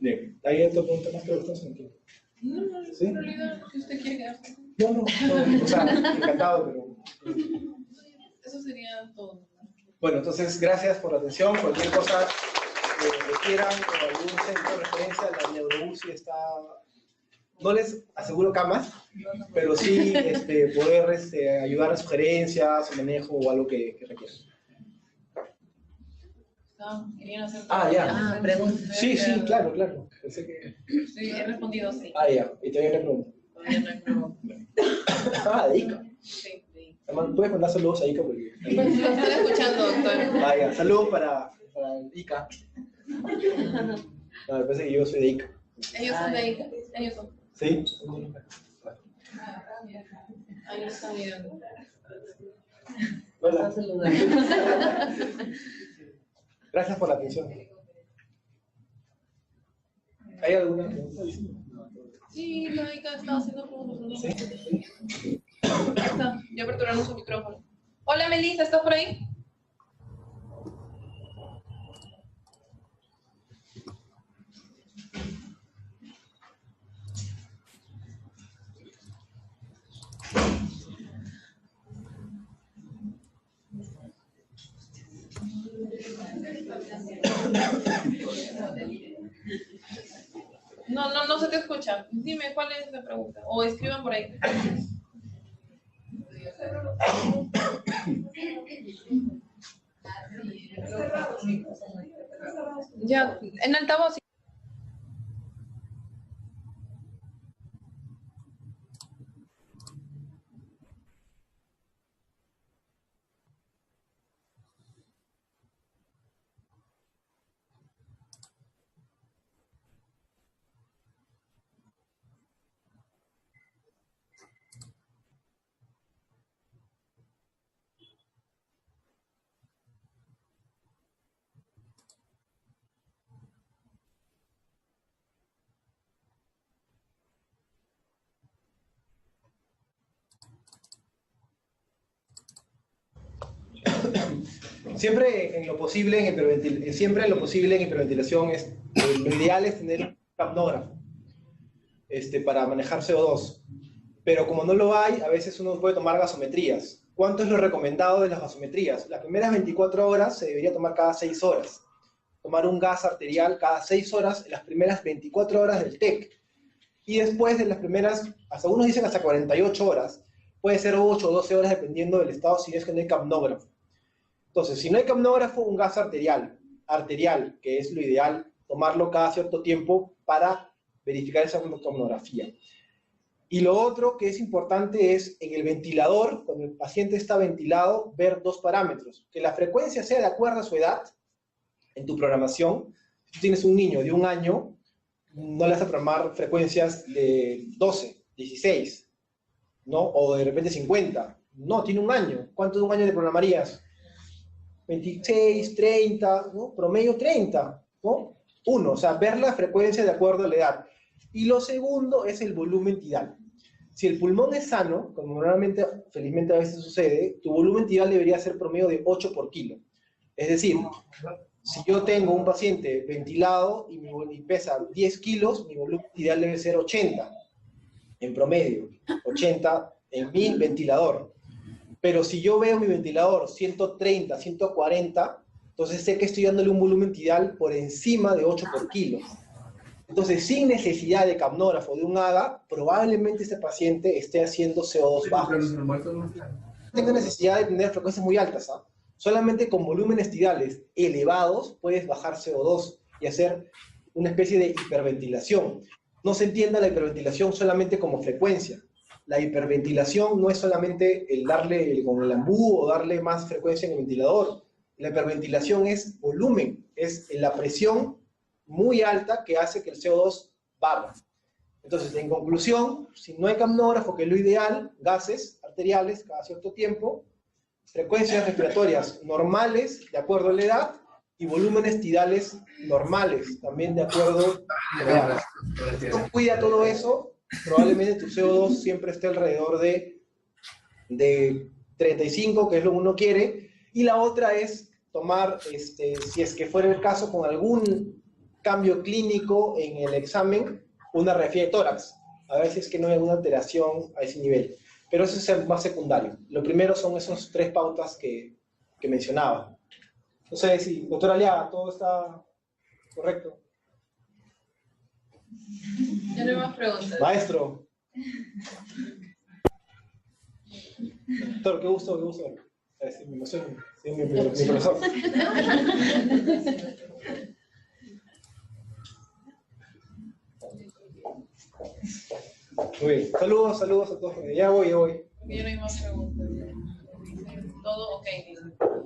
Bien, ¿hay otra pregunta más que estamos en tiempo? No, ¿Sí? en realidad, si usted quiere quedarse. No, o sea, encantado, pero... Eso sería todo. Bueno, entonces, gracias por la atención. Cualquier cosa que quieran, o algún centro de referencia, la NeuroUCI está... No les aseguro camas, pero sí poder ayudar a sugerencias, o manejo o algo que requieran. Querían hacer ya. Pregunta. Sí, claro. Pensé que... Sí, he respondido sí. Ya. Y todavía no pregunto. Todavía no hay pregunta. De Ica. Sí, sí. Puedes mandar saludos a Ica porque... Lo están escuchando, doctor. Ya. Saludos para Ica. No, me parece que yo soy de Ica. Ellos son de Ica. Ellos son. ¿Sí? Ahí lo están mirando. Hola. Gracias por la atención. ¿Hay alguna pregunta? Sí, la Ica estaba haciendo preguntas. Ahí está, ya aperturaron su micrófono. Hola Melissa, ¿estás por ahí? No se te escucha. Dime cuál es la pregunta. O escriban por ahí. Ya, en altavoz. Siempre en lo posible en hiperventilación lo ideal es tener un capnógrafo para manejar CO2. Pero como no lo hay, a veces uno puede tomar gasometrías. ¿Cuánto es lo recomendado de las gasometrías? Las primeras 24 horas se debería tomar cada 6 horas. Tomar un gas arterial cada 6 horas en las primeras 24 horas del TEC. Y después de las primeras, hasta unos dicen hasta 48 horas, puede ser 8 o 12 horas dependiendo del estado, si es que no hay capnógrafo. Entonces, si no hay capnógrafo, un gas arterial, que es lo ideal, tomarlo cada cierto tiempo para verificar esa capnografía. Y lo otro que es importante es, en el ventilador, cuando el paciente está ventilado, ver 2 parámetros. Que la frecuencia sea de acuerdo a su edad, en tu programación. Si tú tienes un niño de 1 año, no le vas a programar frecuencias de 12, 16, ¿no? O de repente 50. No, tiene 1 año. ¿Cuánto de 1 año le programarías? 26, 30, ¿no? Promedio 30, ¿no? 1, o sea, ver la frecuencia de acuerdo a la edad. Y lo segundo es el volumen tidal. Si el pulmón es sano, como normalmente, felizmente a veces sucede, tu volumen tidal debería ser promedio de 8 por kilo. Es decir, si yo tengo un paciente ventilado y pesa 10 kilos, mi volumen tidal debe ser 80, en promedio, 80 en mi ventilador. Pero si yo veo mi ventilador 130, 140, entonces sé que estoy dándole un volumen tidal por encima de 8 por kilo. Entonces, sin necesidad de capnógrafo, de un AGA, probablemente este paciente esté haciendo CO2 bajos. No tengo necesidad de tener frecuencias muy altas, ¿ah? Solamente con volúmenes tidales elevados puedes bajar CO2 y hacer una especie de hiperventilación. No se entienda la hiperventilación solamente como frecuencia. La hiperventilación no es solamente el darle con el ambú o darle más frecuencia en el ventilador. La hiperventilación es volumen, es la presión muy alta que hace que el CO2 barra. Entonces, en conclusión, si no hay capnógrafo, que es lo ideal, gases arteriales cada cierto tiempo, frecuencias respiratorias normales de acuerdo a la edad y volúmenes tidales normales también de acuerdo a la edad. Si no cuida todo eso, probablemente tu CO2 siempre esté alrededor de 35, que es lo que uno quiere, y la otra es tomar, si es que fuera el caso, con algún cambio clínico en el examen, una radiografía de tórax, a ver si es que no hay alguna alteración a ese nivel. Pero eso es el más secundario. Lo primero son esos 3 pautas que mencionaba. No sé si, doctora Aliaga, ¿todo está correcto? Ya no hay más preguntas. Maestro. Doctor, qué gusto. Sí, me emociono. Sí, mi profesor. Muy bien. Saludos a todos. Ya voy. Yo no hay más preguntas. Todo ok.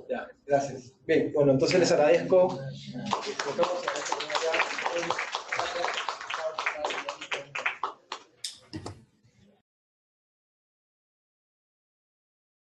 Ya, gracias. Bien, bueno, entonces les agradezco.